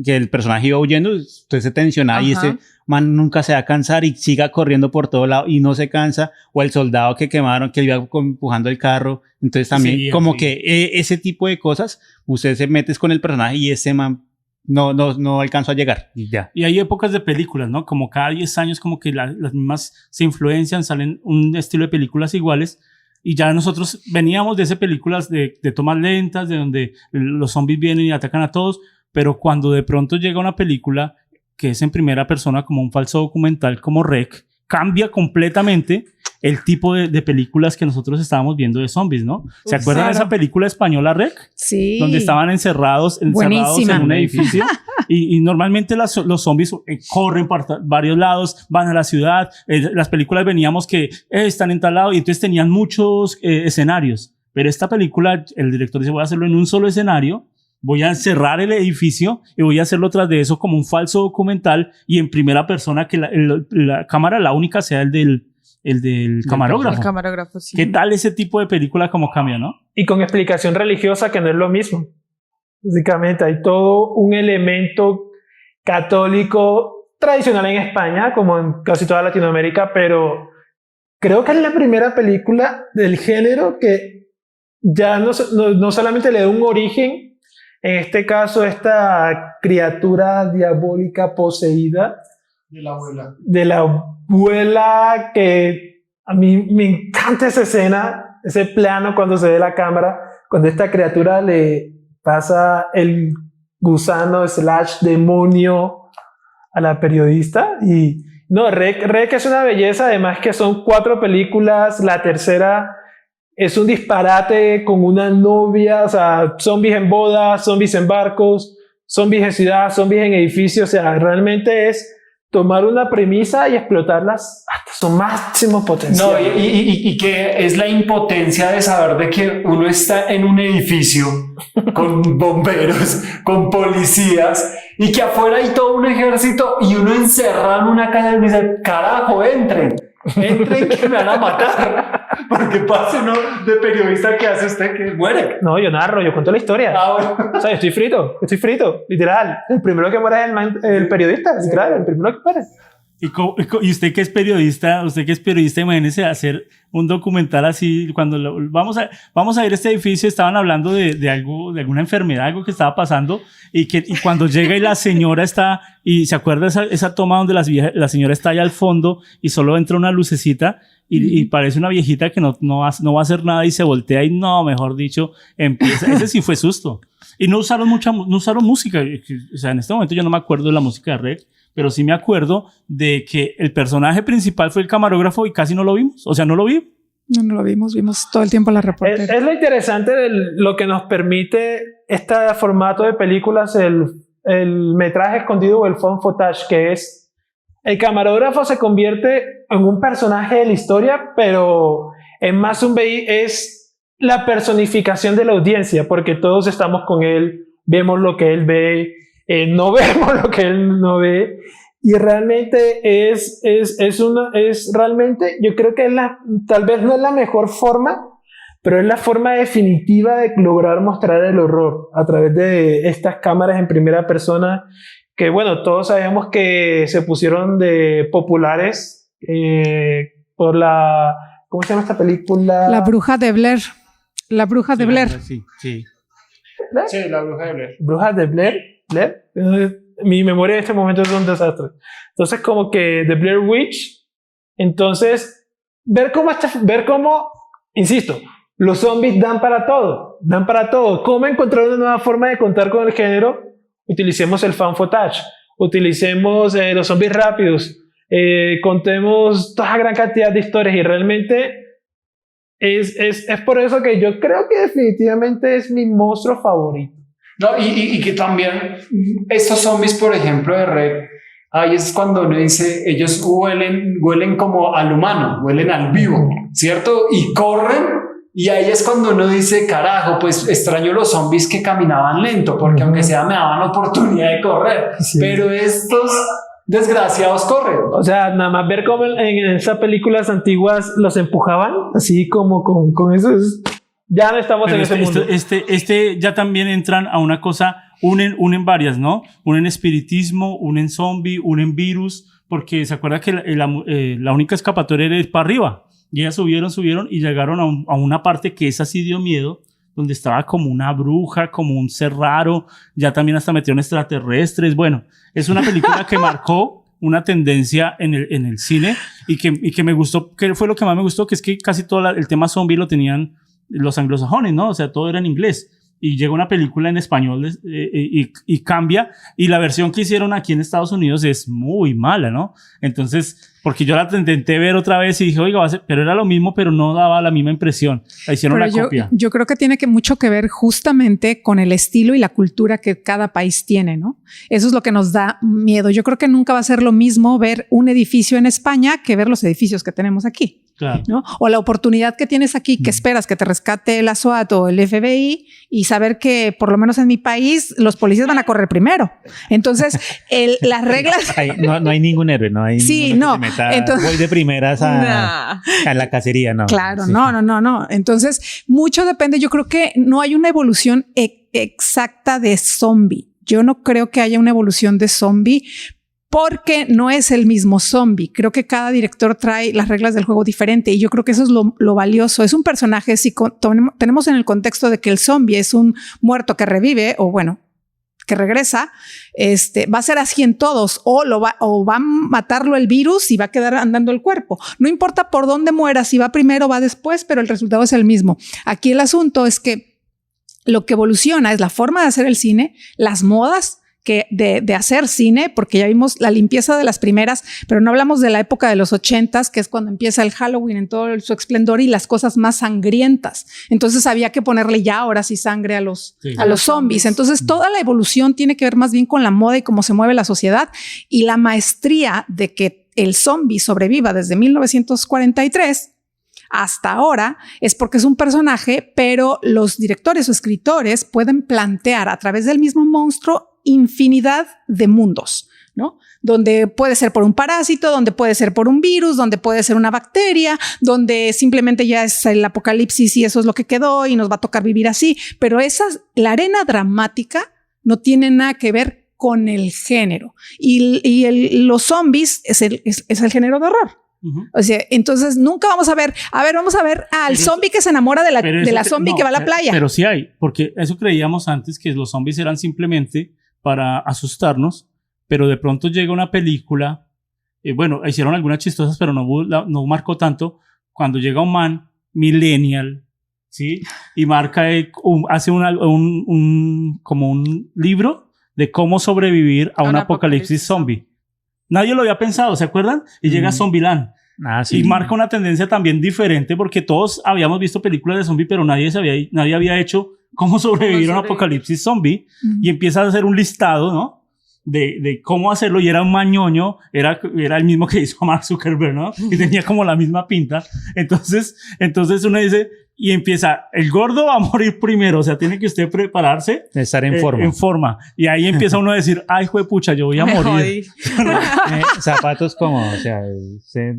que el personaje iba huyendo, usted se tensiona y ese man nunca se va a cansar y siga corriendo por todo lado y no se cansa, o el soldado que quemaron que iba empujando el carro. Entonces también que ese tipo de cosas, usted se metes con el personaje y ese man no alcanzó a llegar y ya. Y hay épocas de películas, ¿no? Como cada 10 años como que las mismas se influencian, salen un estilo de películas iguales. Y ya nosotros veníamos de esas películas de tomas lentas, de donde los zombies vienen y atacan a todos, pero cuando de pronto llega una película que es en primera persona, como un falso documental, como REC, cambia completamente el tipo de películas que nosotros estábamos viendo de zombies, ¿no? ¿Se acuerdan de esa película española REC? Sí. Donde estaban encerrados en un edificio. Y normalmente los zombies corren por varios lados, van a la ciudad. Las películas veníamos que están en tal lado y entonces tenían muchos escenarios. Pero esta película, el director dice, voy a hacerlo en un solo escenario, voy a cerrar el edificio y voy a hacerlo tras de eso como un falso documental y en primera persona que la cámara, la única, sea el del camarógrafo. El camarógrafo, sí. ¿Qué tal ese tipo de película como cambia, no? Y con explicación religiosa, que no es lo mismo. Básicamente hay todo un elemento católico tradicional en España, como en casi toda Latinoamérica, pero creo que es la primera película del género que ya no solamente le da un origen, en este caso esta criatura diabólica poseída de la abuela, que a mí me encanta esa escena, ese plano cuando se ve la cámara, cuando esta criatura le pasa el gusano / demonio a la periodista. Y no, REC es una belleza, además que son 4 películas, la tercera es un disparate con una novia, o sea, zombies en bodas, zombies en barcos, zombies en ciudad, zombies en edificios, o sea, realmente es tomar una premisa y explotarlas hasta su máximo potencial. No, y que es la impotencia de saber de que uno está en un edificio con bomberos, con policías, y que afuera hay todo un ejército y uno encerrado en una calle y dice, carajo, entren que me van a matar. Porque pasa uno de periodista que hace usted que muere. No, yo narro, yo cuento la historia. Bueno. O sea, yo estoy frito, literal. El primero que muere es el periodista, literal, el primero que muere. Y usted que es periodista, imagínese hacer un documental así, cuando vamos a ver este edificio, estaban hablando de algo, de alguna enfermedad, algo que estaba pasando, y cuando llega y la señora está, y se acuerda esa toma donde la señora está allá al fondo y solo entra una lucecita y parece una viejita que no va a hacer nada y se voltea y no, mejor dicho, empieza. Ese sí fue susto. Y no usaron música. O sea, en este momento yo no me acuerdo de la música de Red, pero sí me acuerdo de que el personaje principal fue el camarógrafo y casi no lo vimos. O sea, no lo vi. No lo vimos todo el tiempo la reportera. Es lo interesante de lo que nos permite este formato de películas, el metraje escondido o el found footage, que es el camarógrafo se convierte en un personaje de la historia, pero es más es la personificación de la audiencia, porque todos estamos con él, vemos lo que él ve, no vemos lo que él no ve, y realmente realmente, yo creo que tal vez no es la mejor forma, pero es la forma definitiva de lograr mostrar el horror a través de estas cámaras en primera persona, que bueno, todos sabemos que se pusieron de populares por ¿cómo se llama esta película? La bruja de Blair. La bruja de Blair. Sí. Sí, la bruja de Blair. Bruja de Blair. Mi memoria en este momento es un desastre. Entonces, como que The Blair Witch. Entonces, ver cómo, insisto, los zombies dan para todo. ¿Cómo encontrar una nueva forma de contar con el género? Utilicemos el found footage. Utilicemos los zombies rápidos. Contemos toda gran cantidad de historias y realmente es por eso que yo creo que definitivamente es mi monstruo favorito. No, y que también estos zombies, por ejemplo, de Red, ahí es cuando uno dice, ellos huelen como al humano, huelen al vivo, ¿cierto? Y corren, y ahí es cuando uno dice, carajo, pues extraño los zombies que caminaban lento, porque aunque sea me daban oportunidad de correr, Sí. pero estos desgraciados corren. O sea, nada más ver cómo en esas películas antiguas los empujaban, así como con eso. Ya no estamos Pero en ese mundo. este ya también entran a una cosa, unen varias, ¿no? Unen espiritismo, unen zombie, unen virus, porque se acuerda que la única escapatoria era ir para arriba. Y ellas subieron y llegaron a una parte que esa sí dio miedo, donde estaba como una bruja, como un ser raro, ya también hasta metieron extraterrestres. Bueno, es una película que marcó una tendencia en el cine y que me gustó, que fue lo que más me gustó, que es que casi todo el tema zombie lo tenían los anglosajones, ¿no? O sea, todo era en inglés. Y llega una película en español y cambia. Y la versión que hicieron aquí en Estados Unidos es muy mala, ¿no? Entonces, porque yo la intenté ver otra vez y dije, oiga, pero era lo mismo, pero no daba la misma impresión. La hicieron la copia. Yo creo que tiene mucho que ver justamente con el estilo y la cultura que cada país tiene, ¿no? Eso es lo que nos da miedo. Yo creo que nunca va a ser lo mismo ver un edificio en España que ver los edificios que tenemos aquí. Claro. ¿No? O la oportunidad que tienes aquí, que esperas que te rescate la SWAT o el FBI y saber que por lo menos en mi país los policías van a correr primero. Entonces, las reglas... No hay ningún héroe, no hay sí, ninguno no. que se meta, Entonces, voy de primeras a la cacería, no. Claro, Sí. no. Entonces, mucho depende. Yo creo que no hay una evolución exacta de zombie. Yo no creo que haya una evolución de zombie porque no es el mismo zombie. Creo que cada director trae las reglas del juego diferente y yo creo que eso es lo valioso. Es un personaje, si tenemos en el contexto de que el zombie es un muerto que revive o bueno, que regresa, va a ser así en todos o va a matarlo el virus y va a quedar andando el cuerpo. No importa por dónde muera, si va primero o va después, pero el resultado es el mismo. Aquí el asunto es que lo que evoluciona es la forma de hacer el cine, las modas de hacer cine, porque ya vimos la limpieza de las primeras, pero no hablamos de la época de los 80s, que es cuando empieza el Halloween en todo su esplendor y las cosas más sangrientas. Entonces había que ponerle ya ahora sí sangre a los zombies. Entonces toda la evolución tiene que ver más bien con la moda y cómo se mueve la sociedad y la maestría de que el zombie sobreviva desde 1943 hasta ahora es porque es un personaje, pero los directores o escritores pueden plantear a través del mismo monstruo infinidad de mundos, ¿no? Donde puede ser por un parásito, donde puede ser por un virus, donde puede ser una bacteria, donde simplemente ya es el apocalipsis y eso es lo que quedó y nos va a tocar vivir así. Pero la arena dramática no tiene nada que ver con el género y los zombies es el género de horror. O sea, entonces nunca vamos a ver al zombie que se enamora de la zombie que va a la playa. Pero sí hay, porque eso creíamos antes, que los zombies eran simplemente para asustarnos, pero de pronto llega una película, bueno, hicieron algunas chistosas, pero no marcó tanto, cuando llega un man millennial, ¿sí? Y hace como un libro de cómo sobrevivir a un apocalipsis zombie. Nadie lo había pensado, ¿se acuerdan? Y llega Zombieland. Sí. Y marca una tendencia también diferente, porque todos habíamos visto películas de zombie, pero nadie había hecho cómo sobrevivir a un apocalipsis zombie. Y empieza a hacer un listado, ¿no? De cómo hacerlo, y era un mañoño, era el mismo que hizo Mark Zuckerberg, ¿no? Y tenía como la misma pinta. Entonces uno dice, y empieza, el gordo va a morir primero, o sea, tiene que usted prepararse. Estar en forma. En forma. Y ahí empieza uno a decir, ay, juepucha, yo voy a morir. Zapatos como, o sea,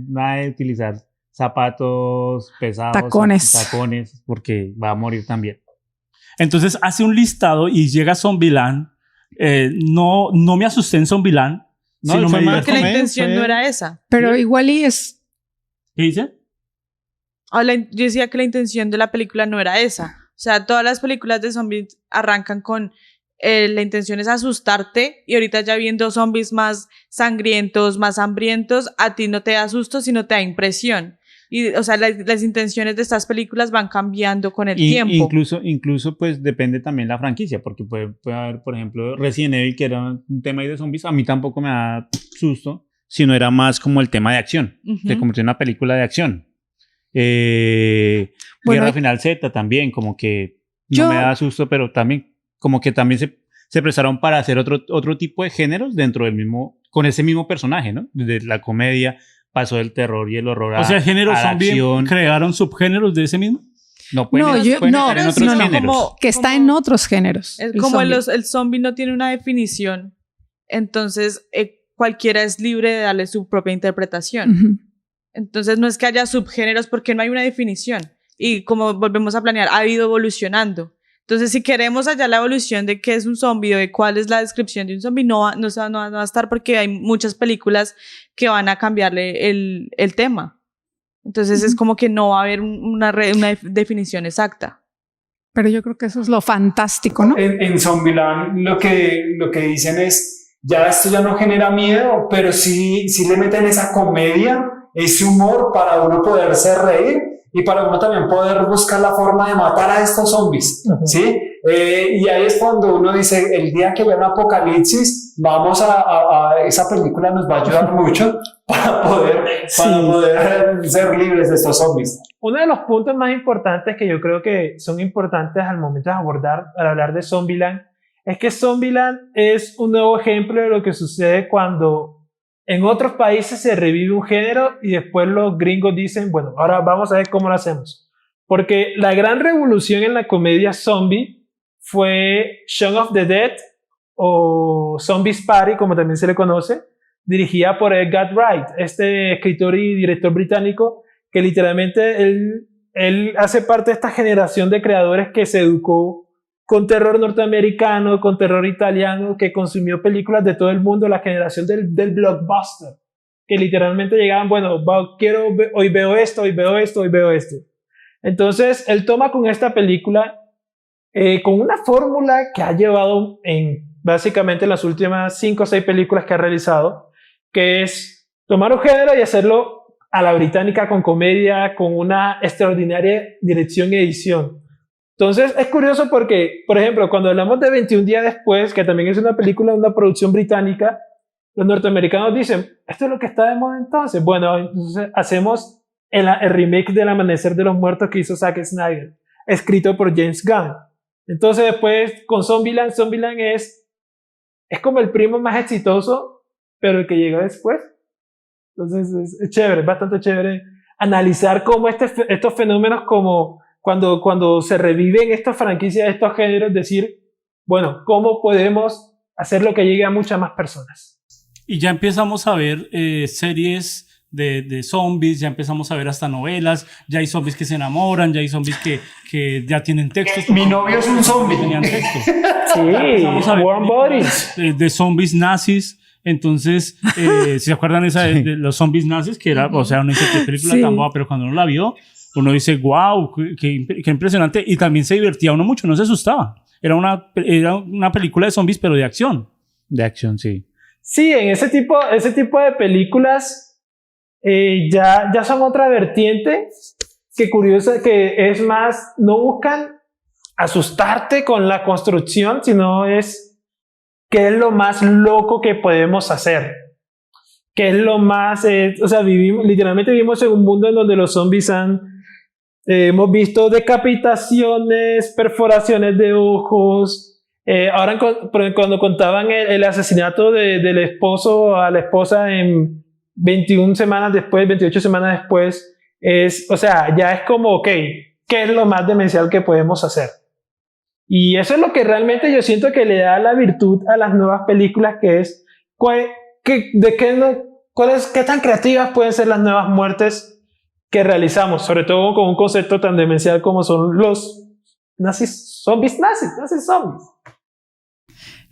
nada de utilizar zapatos pesados. Tacones, porque va a morir también. Entonces hace un listado y llega Zombieland. No me asusté en Zombieland. No, sino me divertí. que la intención no era esa. Pero igual y es... ¿Qué dice? Yo decía que la intención de la película no era esa. O sea, todas las películas de zombies arrancan con la intención es asustarte, y ahorita ya viendo zombies más sangrientos, más hambrientos, a ti no te da susto, sino te da impresión. Y, o sea, las intenciones de estas películas van cambiando con el tiempo. Incluso, pues, depende también la franquicia, porque puede haber, por ejemplo, Resident Evil, que era un tema ahí de zombies, a mí tampoco me da susto, sino era más como el tema de acción, se convirtió en una película de acción. Guerra Final Z también, como que no me da susto, pero también como que también se prestaron para hacer otro tipo de géneros dentro del mismo, con ese mismo personaje, ¿no? Desde la comedia pasó del terror y el horror O sea, géneros a la zombie acción. ¿Crearon subgéneros de ese mismo? No, pueden estar en otros géneros. Que está en otros géneros. Es como el zombie no tiene una definición, entonces cualquiera es libre de darle su propia interpretación. Uh-huh. Entonces no es que haya subgéneros porque no hay una definición. Y como volvemos a planear, ha ido evolucionando. Entonces si queremos hallar la evolución de qué es un zombie o de cuál es la descripción de un zombie, no va a estar porque hay muchas películas que van a cambiarle el tema. Entonces es como que no va a haber una definición exacta. Pero yo creo que eso es lo fantástico, ¿no? En Zombieland lo que dicen es, ya esto ya no genera miedo, pero sí le meten esa comedia, ese humor para uno poderse reír y para uno también poder buscar la forma de matar a estos zombies, ¿sí? Y ahí es cuando uno dice, el día que vea un apocalipsis, vamos a esa película nos va a ayudar mucho para poder ser libres de estos zombies. Uno de los puntos más importantes que yo creo que son importantes al momento de al hablar de Zombieland, es que Zombieland es un nuevo ejemplo de lo que sucede cuando en otros países se revive un género y después los gringos dicen, bueno, ahora vamos a ver cómo lo hacemos. Porque la gran revolución en la comedia zombie fue Shaun of the Dead o Zombies Party, como también se le conoce, dirigida por Edgar Wright, este escritor y director británico que literalmente él hace parte de esta generación de creadores que se educó con terror norteamericano, con terror italiano, que consumió películas de todo el mundo, la generación del blockbuster, que literalmente llegaban, bueno, hoy veo esto, hoy veo esto, hoy veo esto. Entonces, él toma con esta película, con una fórmula que ha llevado en básicamente las últimas 5 o 6 películas que ha realizado, que es tomar un género y hacerlo a la británica con comedia, con una extraordinaria dirección y edición. Entonces es curioso porque, por ejemplo, cuando hablamos de 21 días después, que también es una película de una producción británica, los norteamericanos dicen, ¿esto es lo que está de moda entonces? Bueno, entonces hacemos el remake del Amanecer de los Muertos que hizo Zack Snyder, escrito por James Gunn. Entonces después con Zombieland es como el primo más exitoso, pero el que llega después. Entonces es chévere, es bastante chévere analizar cómo estos fenómenos como cuando se reviven estas franquicias, estos géneros, decir, bueno, ¿cómo podemos hacer lo que llegue a muchas más personas? Y ya empezamos a ver series de zombies, ya empezamos a ver hasta novelas, ya hay zombies que se enamoran, ya hay zombies que ya tienen textos. Mi novio es un zombie. Tenían textos. Sí, Warm Bodies. De zombies nazis. Entonces, si se acuerdan de los zombies nazis, que era, o sea, no sé qué película tan boba, pero cuando uno la vio, uno dice, wow, qué impresionante. Y también se divertía uno mucho, no se asustaba. Era una película de zombies, pero de acción. De acción, sí. Sí, en ese tipo de películas ya son otra vertiente que curiosa, que es más, no buscan asustarte con la construcción, sino es qué es lo más loco que podemos hacer. Qué es lo más, o sea, literalmente vivimos en un mundo en donde los zombies hemos visto decapitaciones, perforaciones de ojos. Ahora cuando contaban el asesinato del esposo a la esposa en 21 semanas después, 28 semanas después, o sea, ya es como, ok, ¿qué es lo más demencial que podemos hacer? Y eso es lo que realmente yo siento que le da la virtud a las nuevas películas, que es qué tan creativas pueden ser las nuevas muertes que realizamos, sobre todo con un concepto tan demencial como son los zombies.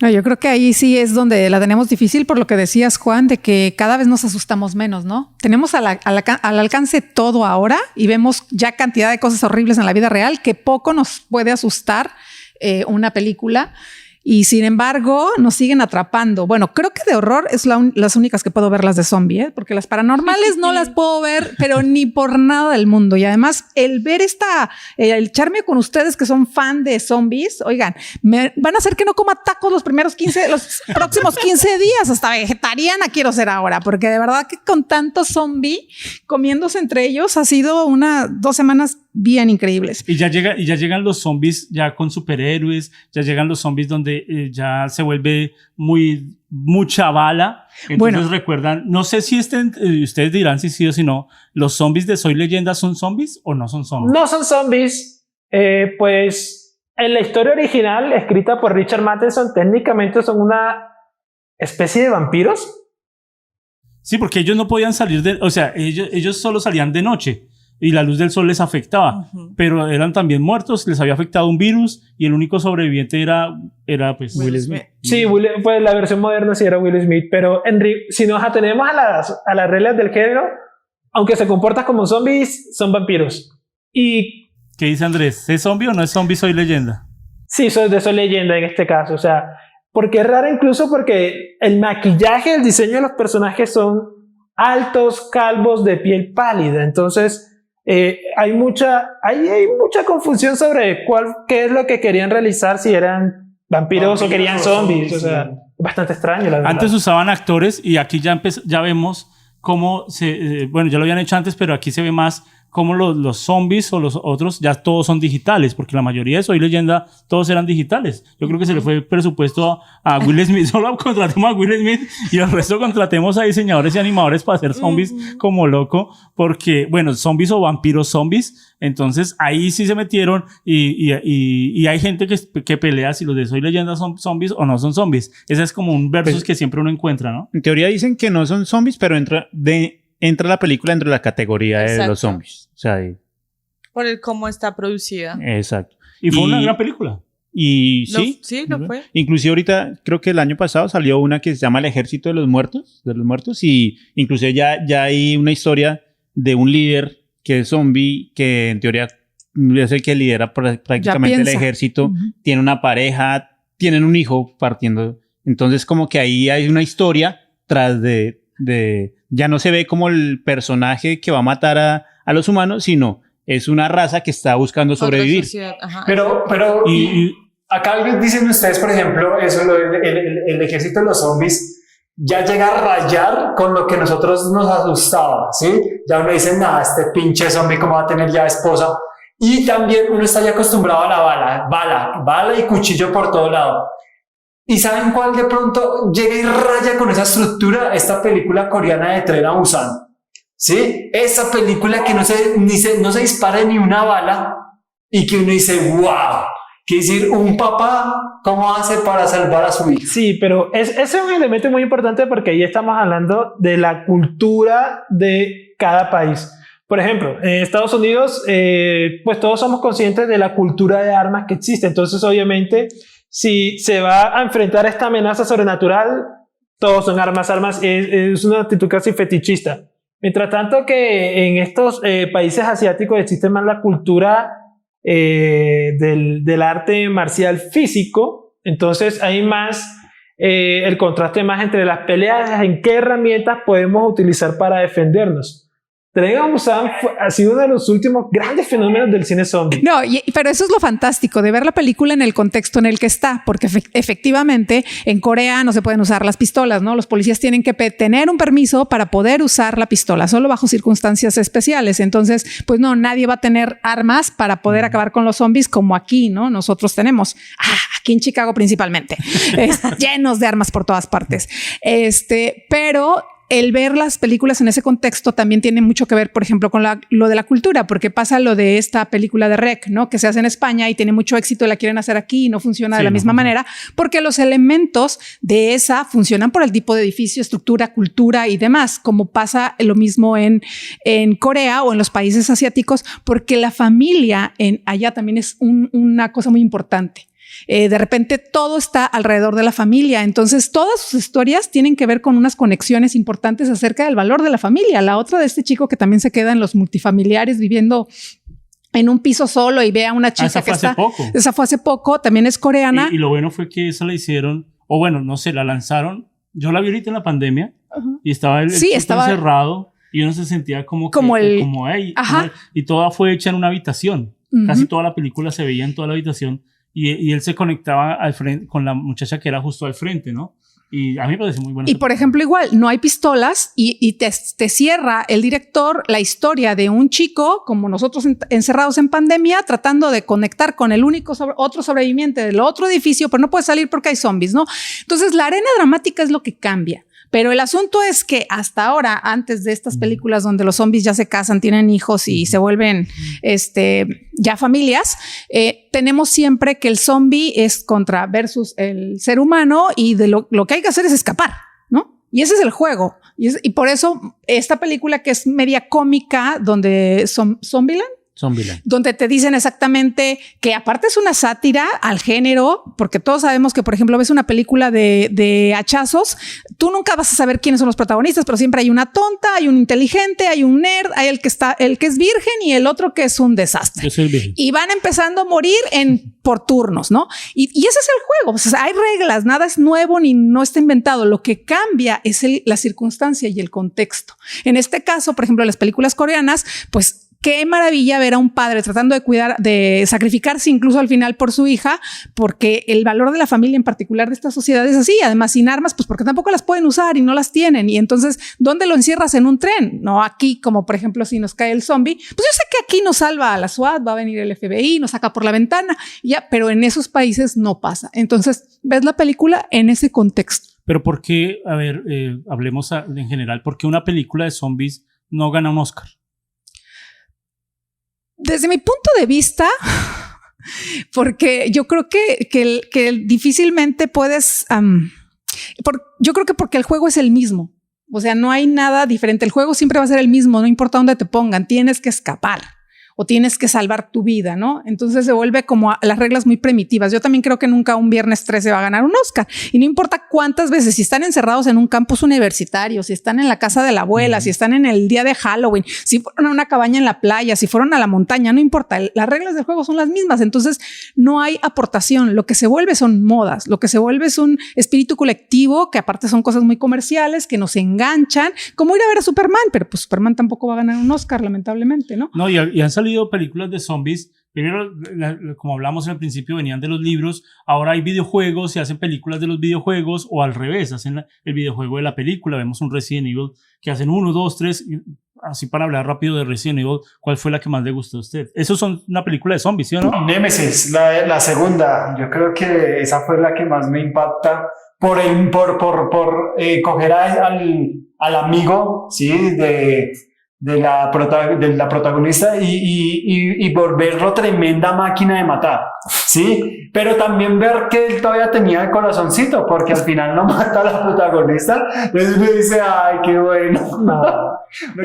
No, yo creo que ahí sí es donde la tenemos difícil por lo que decías, Juan, de que cada vez nos asustamos menos, ¿no? Tenemos al alcance todo ahora y vemos ya cantidad de cosas horribles en la vida real que poco nos puede asustar una película. Y sin embargo, nos siguen atrapando. Bueno, creo que de horror es las únicas que puedo ver, las de zombie, porque las paranormales no las puedo ver, pero ni por nada del mundo. Y además, el ver el echarme con ustedes que son fan de zombies, oigan, me van a hacer que no coma tacos los próximos 15 días. Hasta vegetariana quiero ser ahora, porque de verdad que con tanto zombie comiéndose entre ellos ha sido 2 semanas bien increíbles. Y ya llegan los zombies ya con superhéroes, ya llegan los zombies donde ya se vuelve mucha bala. Entonces recuerdan, no sé si ustedes dirán si sí o si no, ¿los zombies de Soy Leyenda son zombies o no son zombies? No son zombies, pues en la historia original escrita por Richard Matheson técnicamente son una especie de vampiros. Sí, porque ellos no podían salir o sea, ellos solo salían de noche y la luz del sol les afectaba, pero eran también muertos, les había afectado un virus y el único sobreviviente era pues Will Smith. Sí, pues la versión moderna sí era Will Smith, pero si nos atenemos a las reglas del género, aunque se comportan como zombies, son vampiros. ¿Y qué dice Andrés? ¿Es zombie o no es zombie Soy Leyenda? Sí, Soy Leyenda en este caso, o sea, porque es raro incluso porque el maquillaje, el diseño de los personajes son altos, calvos, de piel pálida. Entonces hay mucha confusión sobre qué es lo que querían realizar, si eran vampiros o querían zombies. O sea, bastante extraño, la verdad. Antes usaban actores y aquí ya vemos cómo bueno, ya lo habían hecho antes, pero aquí se ve más como los zombies o los otros ya todos son digitales, porque la mayoría de Soy Leyenda todos eran digitales. Yo creo que se le fue presupuesto a Will Smith, solo contratemos a Will Smith y el resto contratemos a diseñadores y animadores para hacer zombies como loco, porque bueno, zombies o vampiros zombies, entonces ahí sí se metieron y hay gente que pelea si los de Soy Leyenda son zombies o no son zombies. Ese es como un versus que siempre uno encuentra, ¿no? En teoría dicen que no son zombies, pero entra la película dentro de la categoría de los zombies. O sea, por el cómo está producida. Exacto. Y fue una gran película. Y sí, lo fue. Inclusive ahorita, creo que el año pasado salió una que se llama El Ejército de los Muertos, y inclusive ya hay una historia de un líder que es zombie, que en teoría es el que lidera prácticamente el ejército, tiene una pareja, tienen un hijo partiendo. Entonces como que ahí hay una historia tras de ya no se ve como el personaje que va a matar a los humanos, sino es una raza que está buscando sobrevivir. Pero y acá dicen ustedes, por ejemplo, eso, el ejército de los zombies ya llega a rayar con lo que nosotros nos asustaba, ¿sí? Ya uno dice, nada, este pinche zombie cómo va a tener ya esposa. Y también uno está ya acostumbrado a la bala y cuchillo por todo lado. ¿Y saben cuál de pronto llega y raya con esa estructura? Esta película coreana de Tren a Busan. ¿Sí? Esa película que no se dispara ni una bala y que uno dice, wow. Quiere decir, un papá, ¿cómo hace para salvar a su hijo? Sí, pero ese es un elemento muy importante porque ahí estamos hablando de la cultura de cada país. Por ejemplo, en Estados Unidos, pues todos somos conscientes de la cultura de armas que existe. Entonces, obviamente, si se va a enfrentar a esta amenaza sobrenatural, todos son armas, es una actitud casi fetichista. Mientras tanto que en estos países asiáticos existe más la cultura del arte marcial físico, entonces hay más el contraste más entre las peleas, en qué herramientas podemos utilizar para defendernos. Tren a Busan ha sido uno de los últimos grandes fenómenos del cine zombie. No, pero eso es lo fantástico de ver la película en el contexto en el que está, porque efectivamente en Corea no se pueden usar las pistolas, ¿no? Los policías tienen que tener un permiso para poder usar la pistola, solo bajo circunstancias especiales. Entonces, pues no, nadie va a tener armas para poder acabar con los zombies como aquí, ¿no? Nosotros tenemos, aquí en Chicago principalmente, llenos de armas por todas partes. Pero el ver las películas en ese contexto también tiene mucho que ver, por ejemplo, con lo de la cultura, porque pasa lo de esta película de REC, ¿no? Que se hace en España y tiene mucho éxito y la quieren hacer aquí y no funciona de la misma manera, porque los elementos de esa funcionan por el tipo de edificio, estructura, cultura y demás, como pasa lo mismo en Corea o en los países asiáticos, porque la familia allá también es una cosa muy importante. De repente todo está alrededor de la familia, entonces todas sus historias tienen que ver con unas conexiones importantes acerca del valor de la familia. La otra de este chico que también se queda en los multifamiliares viviendo en un piso solo y ve a una chica esa fue hace poco, también es coreana. Y lo bueno fue que esa la hicieron, o bueno, no sé, la lanzaron. Yo la vi ahorita en la pandemia y estaba estaba encerrado y uno se sentía como y toda fue hecha en una habitación. Casi toda la película se veía en toda la habitación. Y él se conectaba al frente con la muchacha que era justo al frente, ¿no? Y a mí me parece muy buena. Y por ejemplo, igual, no hay pistolas y te cierra el director la historia de un chico como nosotros encerrados en pandemia, tratando de conectar con el único otro sobreviviente del otro edificio, pero no puede salir porque hay zombies, ¿no? Entonces, la arena dramática es lo que cambia. Pero el asunto es que hasta ahora, antes de estas películas donde los zombies ya se casan, tienen hijos y se vuelven ya familias, tenemos siempre que el zombie es contra versus el ser humano y de lo que hay que hacer es escapar, ¿no? Y ese es el juego. Y por eso esta película que es media cómica, donde Zombieland, donde te dicen exactamente que aparte es una sátira al género, porque todos sabemos que, por ejemplo, ves una película de hachazos, tú nunca vas a saber quiénes son los protagonistas, pero siempre hay una tonta, hay un inteligente, hay un nerd, hay el que es virgen y el otro que es un desastre. Yo soy virgen. Y van empezando a morir por turnos, ¿no? Y ese es el juego. O sea, hay reglas, nada es nuevo ni no está inventado. Lo que cambia es la circunstancia y el contexto. En este caso, por ejemplo, las películas coreanas, pues qué maravilla ver a un padre tratando de cuidar, de sacrificarse incluso al final por su hija, porque el valor de la familia en particular de esta sociedad es así. Además, sin armas, pues porque tampoco las pueden usar y no las tienen. Y entonces, ¿dónde lo encierras? En un tren. No aquí, como por ejemplo, si nos cae el zombie, pues yo sé que aquí nos salva a la SWAT, va a venir el FBI, nos saca por la ventana, ya, pero en esos países no pasa. Entonces, ves la película en ese contexto. Pero ¿por qué, a ver, hablemos en general, por qué una película de zombies no gana un Oscar? Desde mi punto de vista, porque yo creo que difícilmente puedes, yo creo que porque el juego es el mismo, o sea, no hay nada diferente, el juego siempre va a ser el mismo, no importa dónde te pongan, tienes que escapar o tienes que salvar tu vida, ¿no? Entonces se vuelve como las reglas muy primitivas. Yo también creo que nunca un Viernes 13 va a ganar un Oscar. Y no importa cuántas veces, si están encerrados en un campus universitario, si están en la casa de la abuela, si están en el día de Halloween, si fueron a una cabaña en la playa, si fueron a la montaña, no importa. Las reglas del juego son las mismas. Entonces no hay aportación. Lo que se vuelve son modas. Lo que se vuelve es un espíritu colectivo, que aparte son cosas muy comerciales, que nos enganchan, como ir a ver a Superman, pero pues Superman tampoco va a ganar un Oscar, lamentablemente, ¿no? No, y han salido películas de zombies. Primero, como hablamos en el principio, venían de los libros. Ahora hay videojuegos, se hacen películas de los videojuegos, o al revés, hacen el videojuego de la película. Vemos un Resident Evil que hacen 1, 2, 3. Así para hablar rápido de Resident Evil, ¿cuál fue la que más le gustó a usted? Esos son una película de zombies, ¿sí o no? Nemesis, la segunda. Yo creo que esa fue la que más me impacta por coger al amigo, ¿sí? de la protagonista y volverlo tremenda máquina de matar, ¿sí? Pero también ver que él todavía tenía el corazoncito, porque al final no mata a la protagonista, entonces me dice, ay, qué bueno. No.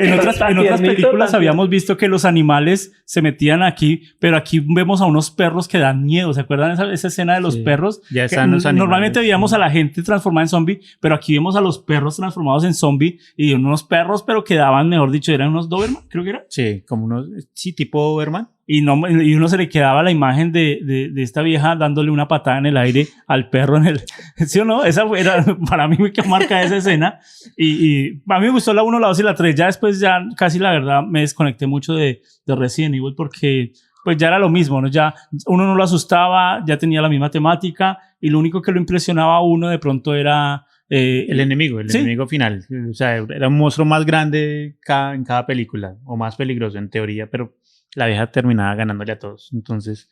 En otras películas habíamos visto que los animales se metían aquí, pero aquí vemos a unos perros que dan miedo. ¿Se acuerdan esa escena de los perros? Ya están los animales. Normalmente veíamos a la gente transformada en zombie, pero aquí vemos a los perros transformados en zombie y unos perros, pero que daban, mejor dicho, eran unos Doberman, creo que era. Sí, como unos, sí, tipo Doberman. Y uno se le quedaba la imagen de esta vieja dándole una patada en el aire al perro en el... ¿Sí o no? Esa era para mí muy que marca esa escena. Y a mí me gustó la 1, la 2 y la 3. Ya después ya casi la verdad me desconecté mucho de Resident Evil porque pues ya era lo mismo, ¿no? Ya uno no lo asustaba, ya tenía la misma temática y lo único que lo impresionaba a uno de pronto era... el enemigo final. O sea, era un monstruo más grande en cada película o más peligroso en teoría, pero la vieja terminaba ganándole a todos. Entonces,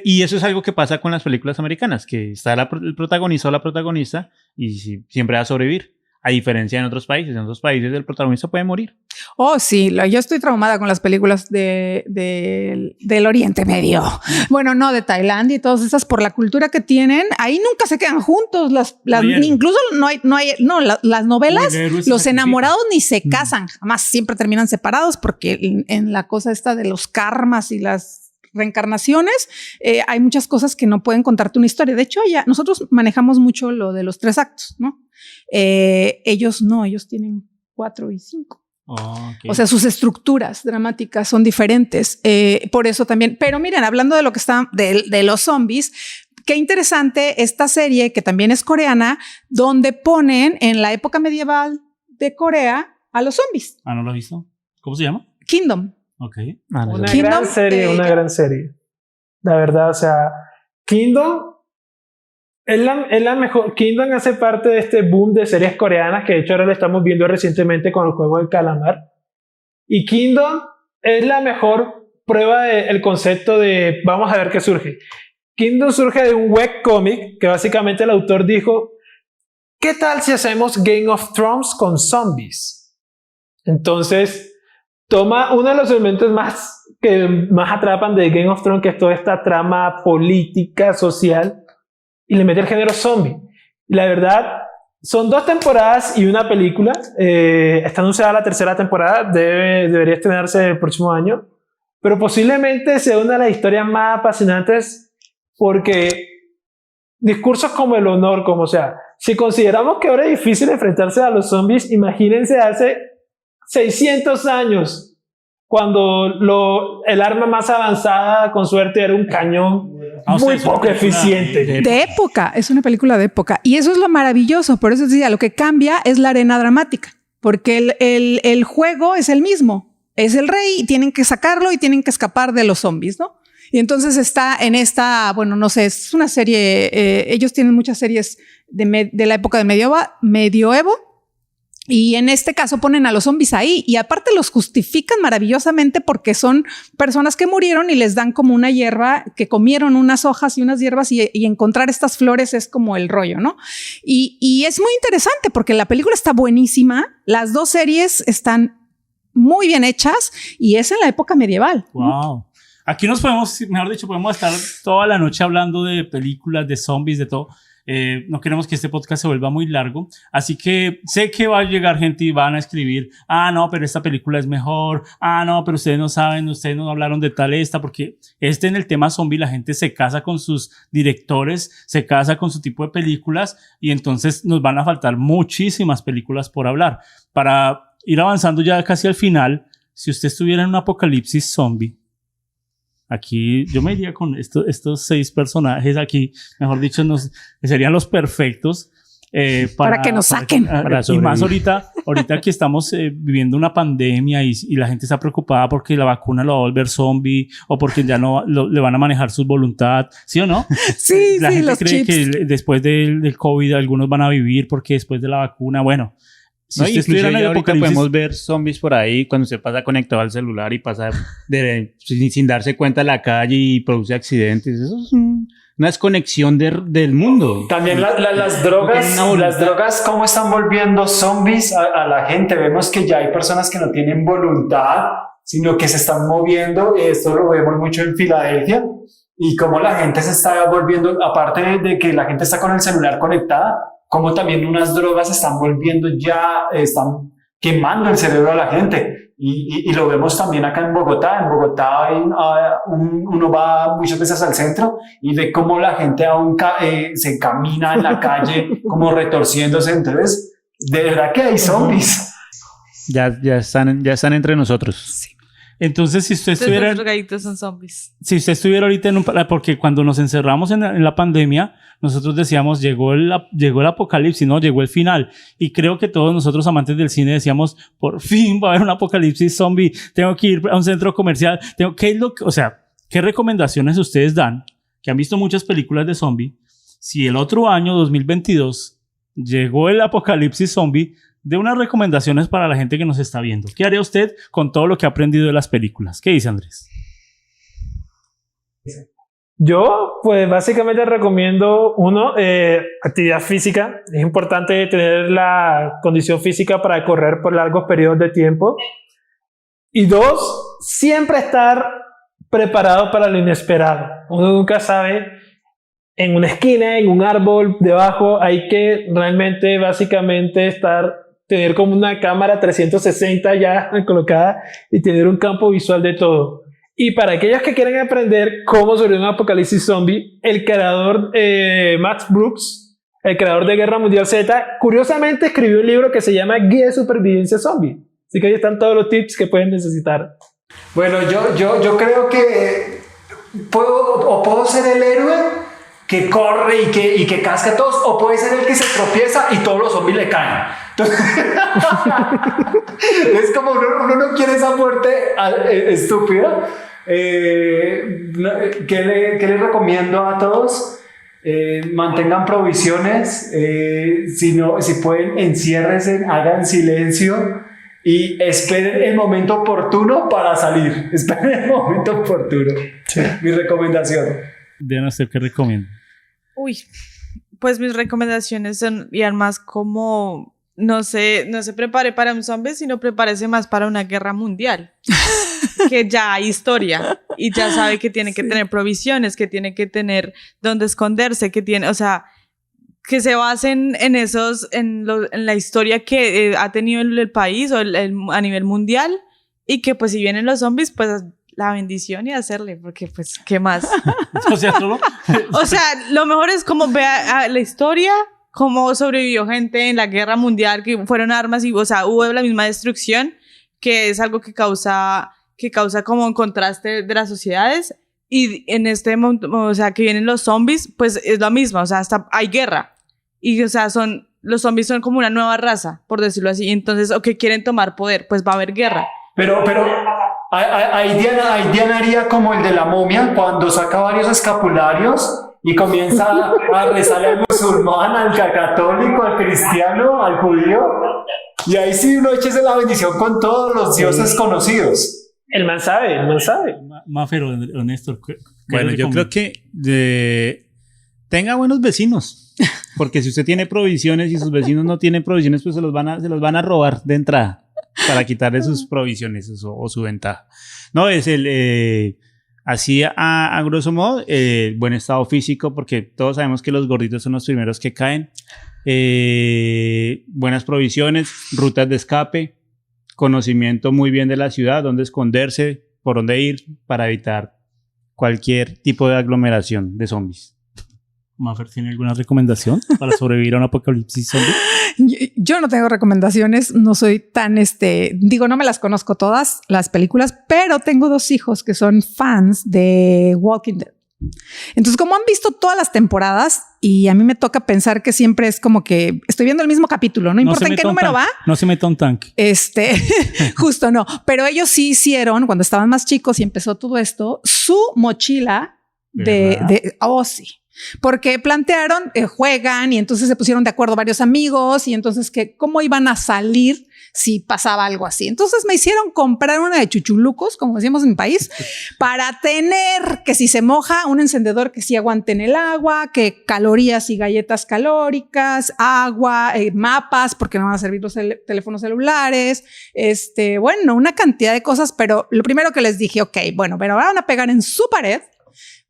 y eso es algo que pasa con las películas americanas, que está el protagonista o la protagonista y siempre va a sobrevivir. A diferencia en otros países. En otros países el protagonista puede morir. Oh, sí. Yo estoy traumada con las películas del Oriente Medio. Bueno, no, de Tailandia y todas esas por la cultura que tienen. Ahí nunca se quedan juntos. Incluso las novelas, los enamorados ni se casan. Jamás, siempre terminan separados porque en la cosa esta de los karmas y las reencarnaciones, hay muchas cosas que no pueden contarte una historia. De hecho, nosotros manejamos mucho lo de los 3 actos, ¿no? Ellos no, ellos tienen 4 y 5. Oh, okay. O sea, sus estructuras dramáticas son diferentes. Por eso también. Pero miren, hablando de lo que está de los zombies, qué interesante esta serie que también es coreana, donde ponen en la época medieval de Corea a los zombies. Ah, ¿no lo he visto? ¿Cómo se llama? Kingdom. Ok. Una gran serie. La verdad, o sea, Kingdom es la mejor. Kingdom hace parte de este boom de series coreanas que de hecho ahora lo estamos viendo recientemente con el juego del calamar. Y Kingdom es la mejor prueba del concepto de vamos a ver qué surge. Kingdom surge de un webcomic que básicamente el autor dijo: ¿qué tal si hacemos Game of Thrones con zombies? Entonces toma uno de los elementos que más atrapan de Game of Thrones, que es toda esta trama política, social, y le mete el género zombie. Y la verdad, son 2 temporadas y una película. Está anunciada la 3ª temporada, debería estrenarse el próximo año, pero posiblemente sea una de las historias más apasionantes porque discursos como el honor, como sea, si consideramos que ahora es difícil enfrentarse a los zombies, imagínense hace 600 años, cuando el arma más avanzada, con suerte, era un cañón muy poco eficiente. De época, es una película de época. Y eso es lo maravilloso. Por eso decía, lo que cambia es la arena dramática. Porque el juego es el mismo. Es el rey y tienen que sacarlo y tienen que escapar de los zombies, ¿no? Y entonces está en esta, bueno, no sé, es una serie, ellos tienen muchas series de la época de medioevo. Y en este caso ponen a los zombies ahí y aparte los justifican maravillosamente porque son personas que murieron y les dan como una hierba, que comieron unas hojas y unas hierbas y encontrar estas flores es como el rollo, ¿no? Y es muy interesante porque la película está buenísima, las 2 series están muy bien hechas y es en la época medieval. Wow. Aquí nos podemos, mejor dicho, podemos estar toda la noche hablando de películas, de zombies, de todo. No queremos que este podcast se vuelva muy largo, así que sé que va a llegar gente y van a escribir: ah, no, pero esta película es mejor, ah, no, pero ustedes no saben, ustedes no hablaron de tal esta, porque en el tema zombie la gente se casa con sus directores, se casa con su tipo de películas y entonces nos van a faltar muchísimas películas por hablar. Para ir avanzando ya casi al final, si usted estuviera en un apocalipsis zombie, aquí yo me iría con estos 6 personajes aquí, mejor dicho, serían los perfectos para que nos saquen. Y más ahorita que estamos viviendo una pandemia y la gente está preocupada porque la vacuna lo va a volver zombie o porque ya no le van a manejar su voluntad, ¿sí o no? Sí, la gente los cree chips. que después del COVID algunos van a vivir porque después de la vacuna, bueno. Si usted estuviera en el ahorita podemos ver zombies por ahí cuando se pasa conectado al celular y pasa sin darse cuenta a la calle y produce accidentes. Eso es una desconexión del mundo. También las drogas, cómo están volviendo zombies a la gente. Vemos que ya hay personas que no tienen voluntad, sino que se están moviendo. Esto lo vemos mucho en Filadelfia. Y cómo la gente se está volviendo, aparte de que la gente está con el celular conectada, como también unas drogas están volviendo ya, están quemando el cerebro a la gente. Y lo vemos también acá en Bogotá. En Bogotá uno va muchas veces al centro y ve cómo la gente aún se camina en la calle como retorciéndose. Entonces, de verdad que hay zombies. Ya están entre nosotros. Sí. Entonces, si usted estuviera... Los drogaditos son zombies. Si usted estuviera ahorita porque cuando nos encerramos en la pandemia, nosotros decíamos, llegó el apocalipsis, ¿no? Llegó el final. Y creo que todos nosotros amantes del cine decíamos, por fin va a haber un apocalipsis zombie, tengo que ir a un centro comercial, ¿qué recomendaciones ustedes dan? Que han visto muchas películas de zombie. Si el otro año, 2022, llegó el apocalipsis zombie, de unas recomendaciones para la gente que nos está viendo. ¿Qué haría usted con todo lo que ha aprendido de las películas? ¿Qué dice Andrés? Yo, pues básicamente recomiendo, actividad física. Es importante tener la condición física para correr por largos periodos de tiempo. Y 2, siempre estar preparado para lo inesperado. Uno nunca sabe, en una esquina, en un árbol, debajo, hay que realmente básicamente tener como una cámara 360 ya colocada y tener un campo visual de todo. Y para aquellos que quieren aprender cómo sobrevivir un apocalipsis zombie, el creador Max Brooks, el creador de Guerra Mundial Z, curiosamente escribió un libro que se llama Guía de Supervivencia Zombie. Así que ahí están todos los tips que pueden necesitar. Bueno, yo creo que puedo ser el héroe que corre y que casca a todos, o puede ser el que se tropieza y todos los zombies le caen. Entonces, es como uno no quiere esa muerte estúpida. ¿Qué le recomiendo a todos? mantengan provisiones, si pueden, enciérrense, hagan silencio y esperen el momento oportuno para salir. Esperen el momento oportuno. Sí. Mi recomendación. Diana, ¿usted qué recomienda? Uy, pues mis recomendaciones son iban más como, no se prepare para un zombie, sino prepárese más para una guerra mundial. Que ya hay historia y ya sabe que tiene que tener provisiones, que tiene que tener dónde esconderse, que tiene, o sea, que se basen en en la historia que ha tenido el país o a nivel mundial, y que pues si vienen los zombies, pues la bendición y hacerle, porque pues, ¿qué más? O sea, solo... O sea, lo mejor es como vea la historia, cómo sobrevivió gente en la guerra mundial, que fueron armas y, o sea, hubo la misma destrucción, que es algo que causa como un contraste de las sociedades, y en este momento, o sea, que vienen los zombies, pues es lo mismo, o sea, hasta hay guerra, y, o sea, los zombies son como una nueva raza, por decirlo así, entonces, o que quieren tomar poder, pues va a haber guerra. Pero ahí Diana haría como el de la momia, cuando saca varios escapularios y comienza a rezarle al musulmán, al católico, al cristiano, al judío, y ahí sí uno échese la bendición con todos los dioses conocidos. El man sabe. Mafer o Néstor. Bueno, yo creo que tenga buenos vecinos, porque si usted tiene provisiones y sus vecinos no tienen provisiones, pues se los van a robar de entrada para quitarle sus provisiones o su ventaja. No, es así a grosso modo, buen estado físico, porque todos sabemos que los gorditos son los primeros que caen. Buenas provisiones, rutas de escape, conocimiento muy bien de la ciudad, dónde esconderse, por dónde ir para evitar cualquier tipo de aglomeración de zombies. Mafer, ¿tiene alguna recomendación para sobrevivir a un apocalipsis zombie? Yo no tengo recomendaciones, no soy tan no me las conozco todas las películas, pero tengo 2 hijos que son fans de Walking Dead. Entonces, como han visto todas las temporadas, y a mí me toca pensar que siempre es como que estoy viendo el mismo capítulo, no importa en qué número va. No se meta un tanque. Justo no. Pero ellos sí hicieron, cuando estaban más chicos y empezó todo esto, su mochila sí. Porque plantearon, juegan, y entonces se pusieron de acuerdo varios amigos, y entonces que cómo iban a salir si pasaba algo así. Entonces me hicieron comprar una de chuchulucos, como decíamos en mi país, para tener que si se moja, un encendedor que sí aguante en el agua, que calorías y galletas calóricas, agua, mapas, porque no van a servir los teléfonos celulares, bueno, una cantidad de cosas, pero lo primero que les dije, pero van a pegar en su pared,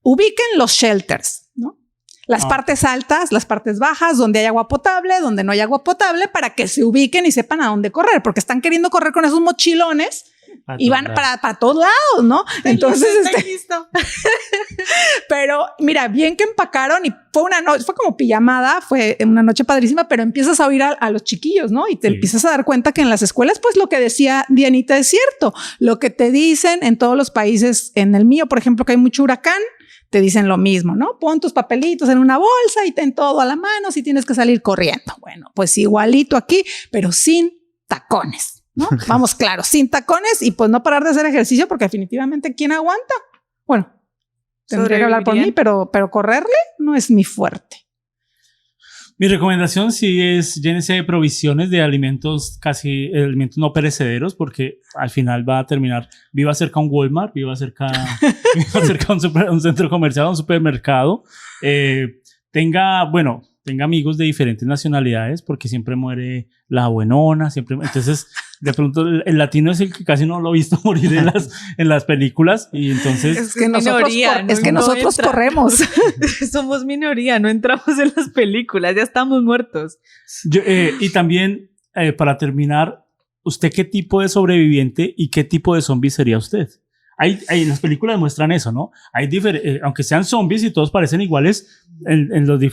ubiquen los shelters, ¿no? Las partes altas, las partes bajas, donde hay agua potable, donde no hay agua potable, para que se ubiquen y sepan a dónde correr, porque están queriendo correr con esos mochilones y van para todos lados, ¿no? Entonces, pero mira, bien que empacaron, y fue como pijamada, fue una noche padrísima, pero empiezas a oír a los chiquillos, ¿no? Y te empiezas a dar cuenta que en las escuelas, pues lo que decía Dianita es cierto, lo que te dicen en todos los países, en el mío, por ejemplo, que hay mucho huracán, te dicen lo mismo, ¿no? Pon tus papelitos en una bolsa y ten todo a la mano si tienes que salir corriendo. Bueno, pues igualito aquí, pero sin tacones, ¿no? Vamos, claro, sin tacones, y pues no parar de hacer ejercicio, porque definitivamente ¿quién aguanta? Bueno, tendría que hablar por mí, pero correrle no es mi fuerte. Mi recomendación sí es llénese de provisiones de alimentos no perecederos, porque al final va a terminar, viva cerca un Walmart, viva cerca un centro comercial, un supermercado, tenga amigos de diferentes nacionalidades, porque siempre muere la buenona, entonces de pronto el latino es el que casi no lo he visto morir en las películas, y entonces es que nosotros corremos. Somos minoría, no entramos en las películas, ya estamos muertos. Y también para terminar, ¿usted qué tipo de sobreviviente y qué tipo de zombie sería usted? En las películas muestran eso, ¿no? Aunque sean zombies y todos parecen iguales,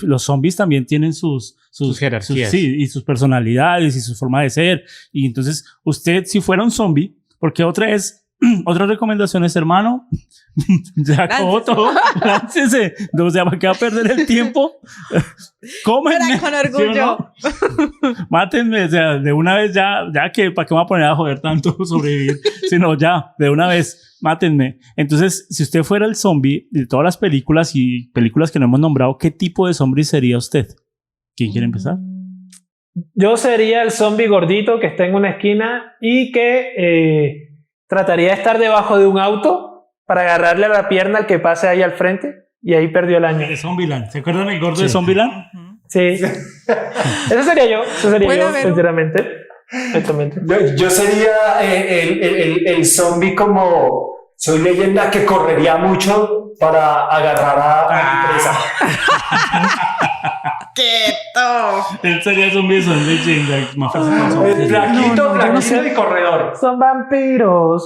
los zombies también tienen sus jerarquías. Y sus personalidades y su forma de ser. Y entonces, usted, si fuera un zombie, porque otra es Otras recomendaciones, hermano. Ya acabó todo. Láncese. O sea, ¿para qué va a perder el tiempo? Cómenme. Era con orgullo. ¿Sí o no? Mátenme. O sea, de una vez ya que ¿para qué me voy a poner a joder tanto sobrevivir? Sino ya, de una vez, mátenme. Entonces, si usted fuera el zombie de todas las películas y películas que no hemos nombrado, ¿qué tipo de zombie sería usted? ¿Quién quiere empezar? Yo sería el zombie gordito que está en una esquina y que trataría de estar debajo de un auto para agarrarle a la pierna al que pase ahí al frente y ahí perdió el año. De Zombieland. ¿Se acuerdan del gordo de Zombieland? Sí. Eso sería yo, sinceramente. Exactamente. Yo sería el zombie como soy leyenda que correría mucho para agarrar a mi presa. Él sería zombie, son leyenda. Más fácil con zombie. El flaquito de corredor. Son vampiros.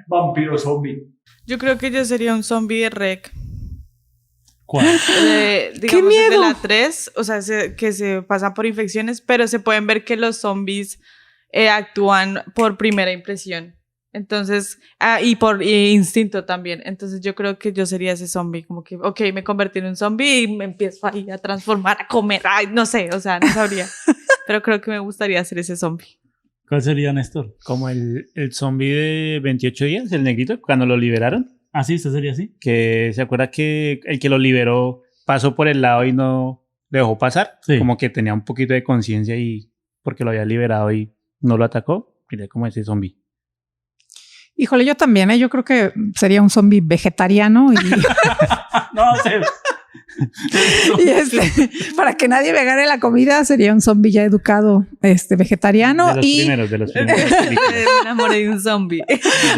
Vampiro zombie. Yo creo que yo sería un zombie de Rec. ¿Cuál? Digamos, miedo! de la 3, o sea, que se pasan por infecciones, pero se pueden ver que los zombies actúan por primera impresión. Entonces, y por instinto también. Entonces yo creo que yo sería ese zombie, como que, ok, me convertí en un zombie y me empiezo ahí a transformar, a comer, no sé, o sea, no sabría. Pero creo que me gustaría ser ese zombie. ¿Cuál sería, Néstor? Como el zombie de 28 días, el negrito, cuando lo liberaron. Ah, sí, usted sería así. Que se acuerda que el que lo liberó pasó por el lado y no dejó pasar. Sí. Como que tenía un poquito de conciencia y porque lo había liberado y no lo atacó. Sería como ese zombie. Híjole, yo también, yo creo que sería un zombie vegetariano y, No sé. y para que nadie me gane la comida sería un zombie ya educado, vegetariano De los primeros. Me enamoré de un zombie.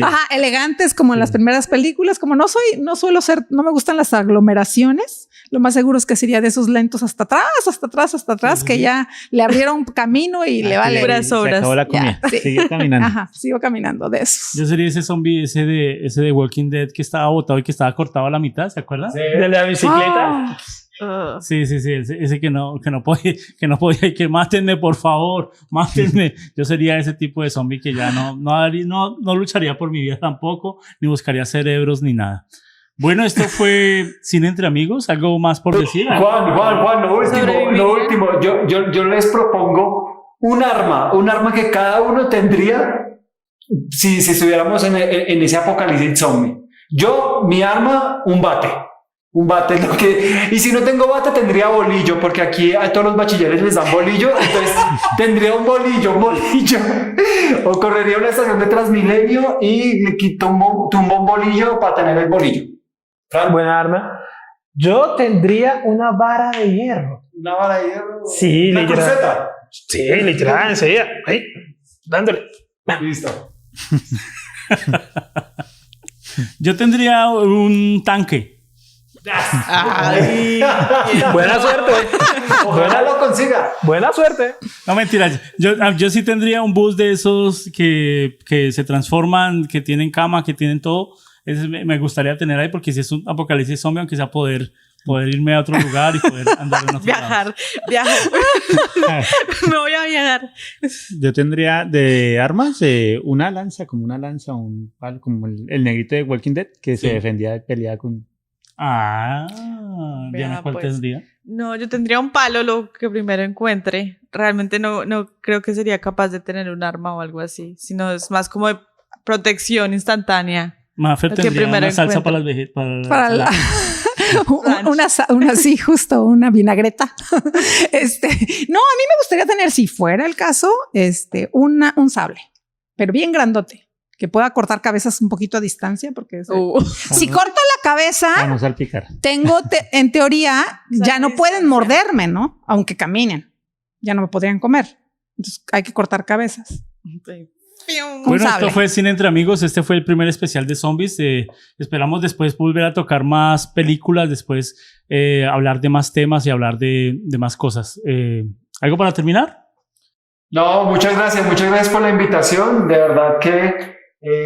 Ajá, elegantes como en las primeras películas, como no me gustan las aglomeraciones. Lo más seguro es que sería de esos lentos hasta atrás, que ya le abrieron camino y le vale. Puras Se obras. acabó la comida. Ya, sí. Sigue caminando. Ajá, sigo caminando de esos. Yo sería ese zombie, ese de Walking Dead que estaba botado y que estaba cortado a la mitad, ¿se acuerdan? De la bicicleta. Sí, ese que no podía y que mátenme, por favor, mátenme. Yo sería ese tipo de zombie que ya no lucharía por mi vida tampoco, ni buscaría cerebros ni nada. Bueno, esto fue Cine Entre Amigos. ¿Algo más por decir? Juan, lo último. Yo les propongo un arma que cada uno tendría si estuviéramos en ese apocalipsis zombie. Mi arma, un bate. Un bate es lo que... Y si no tengo bate, tendría bolillo, porque aquí a todos los bachilleres les dan bolillo, entonces tendría un bolillo. O correría a una estación de Transmilenio y le quito un bolillo para tener el bolillo. Fran. Buena arma. Yo tendría una vara de hierro. ¿Una vara de hierro? Sí, ¿Una literal. cruceta? Sí, literal, enseguida. Ahí, dándole. Listo. Yo tendría un tanque. Ay, Buena suerte. Ojalá lo consiga. Buena suerte. No, mentiras. Yo sí tendría un bus de esos que se transforman, que tienen cama, que tienen todo. Ese me gustaría tener ahí, porque si es un apocalipsis zombie, aunque sea poder irme a otro lugar y poder andar en otro lado. viajar. Me voy a viajar. Yo tendría de armas una lanza, un palo, como el negrito de Walking Dead que se defendía de pelear con... Diana, ¿cuál pues. tendría? No, yo tendría un palo, lo que primero encuentre. Realmente no creo que sería capaz de tener un arma o algo así, sino es más como de protección instantánea. Mafer tendría una salsa para las vegetales. Una vinagreta. No, a mí me gustaría tener, si fuera el caso, un sable, pero bien grandote, que pueda cortar cabezas un poquito a distancia, porque si corto la cabeza, Vamos a salpicar. en teoría, ya no pueden morderme, ¿no? Aunque caminen, ya no me podrían comer. Entonces hay que cortar cabezas. Sí. Bueno, esto fue Cine Entre Amigos. Este fue el primer especial de zombies. Esperamos después volver a tocar más películas, después hablar de más temas y hablar de más cosas. ¿Algo para terminar? No, muchas gracias por la invitación. De verdad que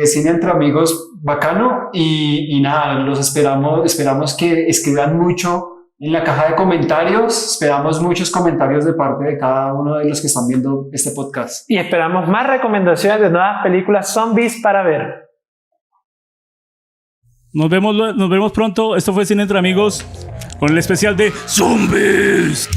Cine Entre Amigos bacano y nada, los esperamos que escriban mucho en la caja de comentarios. Esperamos muchos comentarios de parte de cada uno de los que están viendo este podcast. Y esperamos más recomendaciones de nuevas películas zombies para ver. Nos vemos pronto. Esto fue Cine Entre Amigos con el especial de Zombies.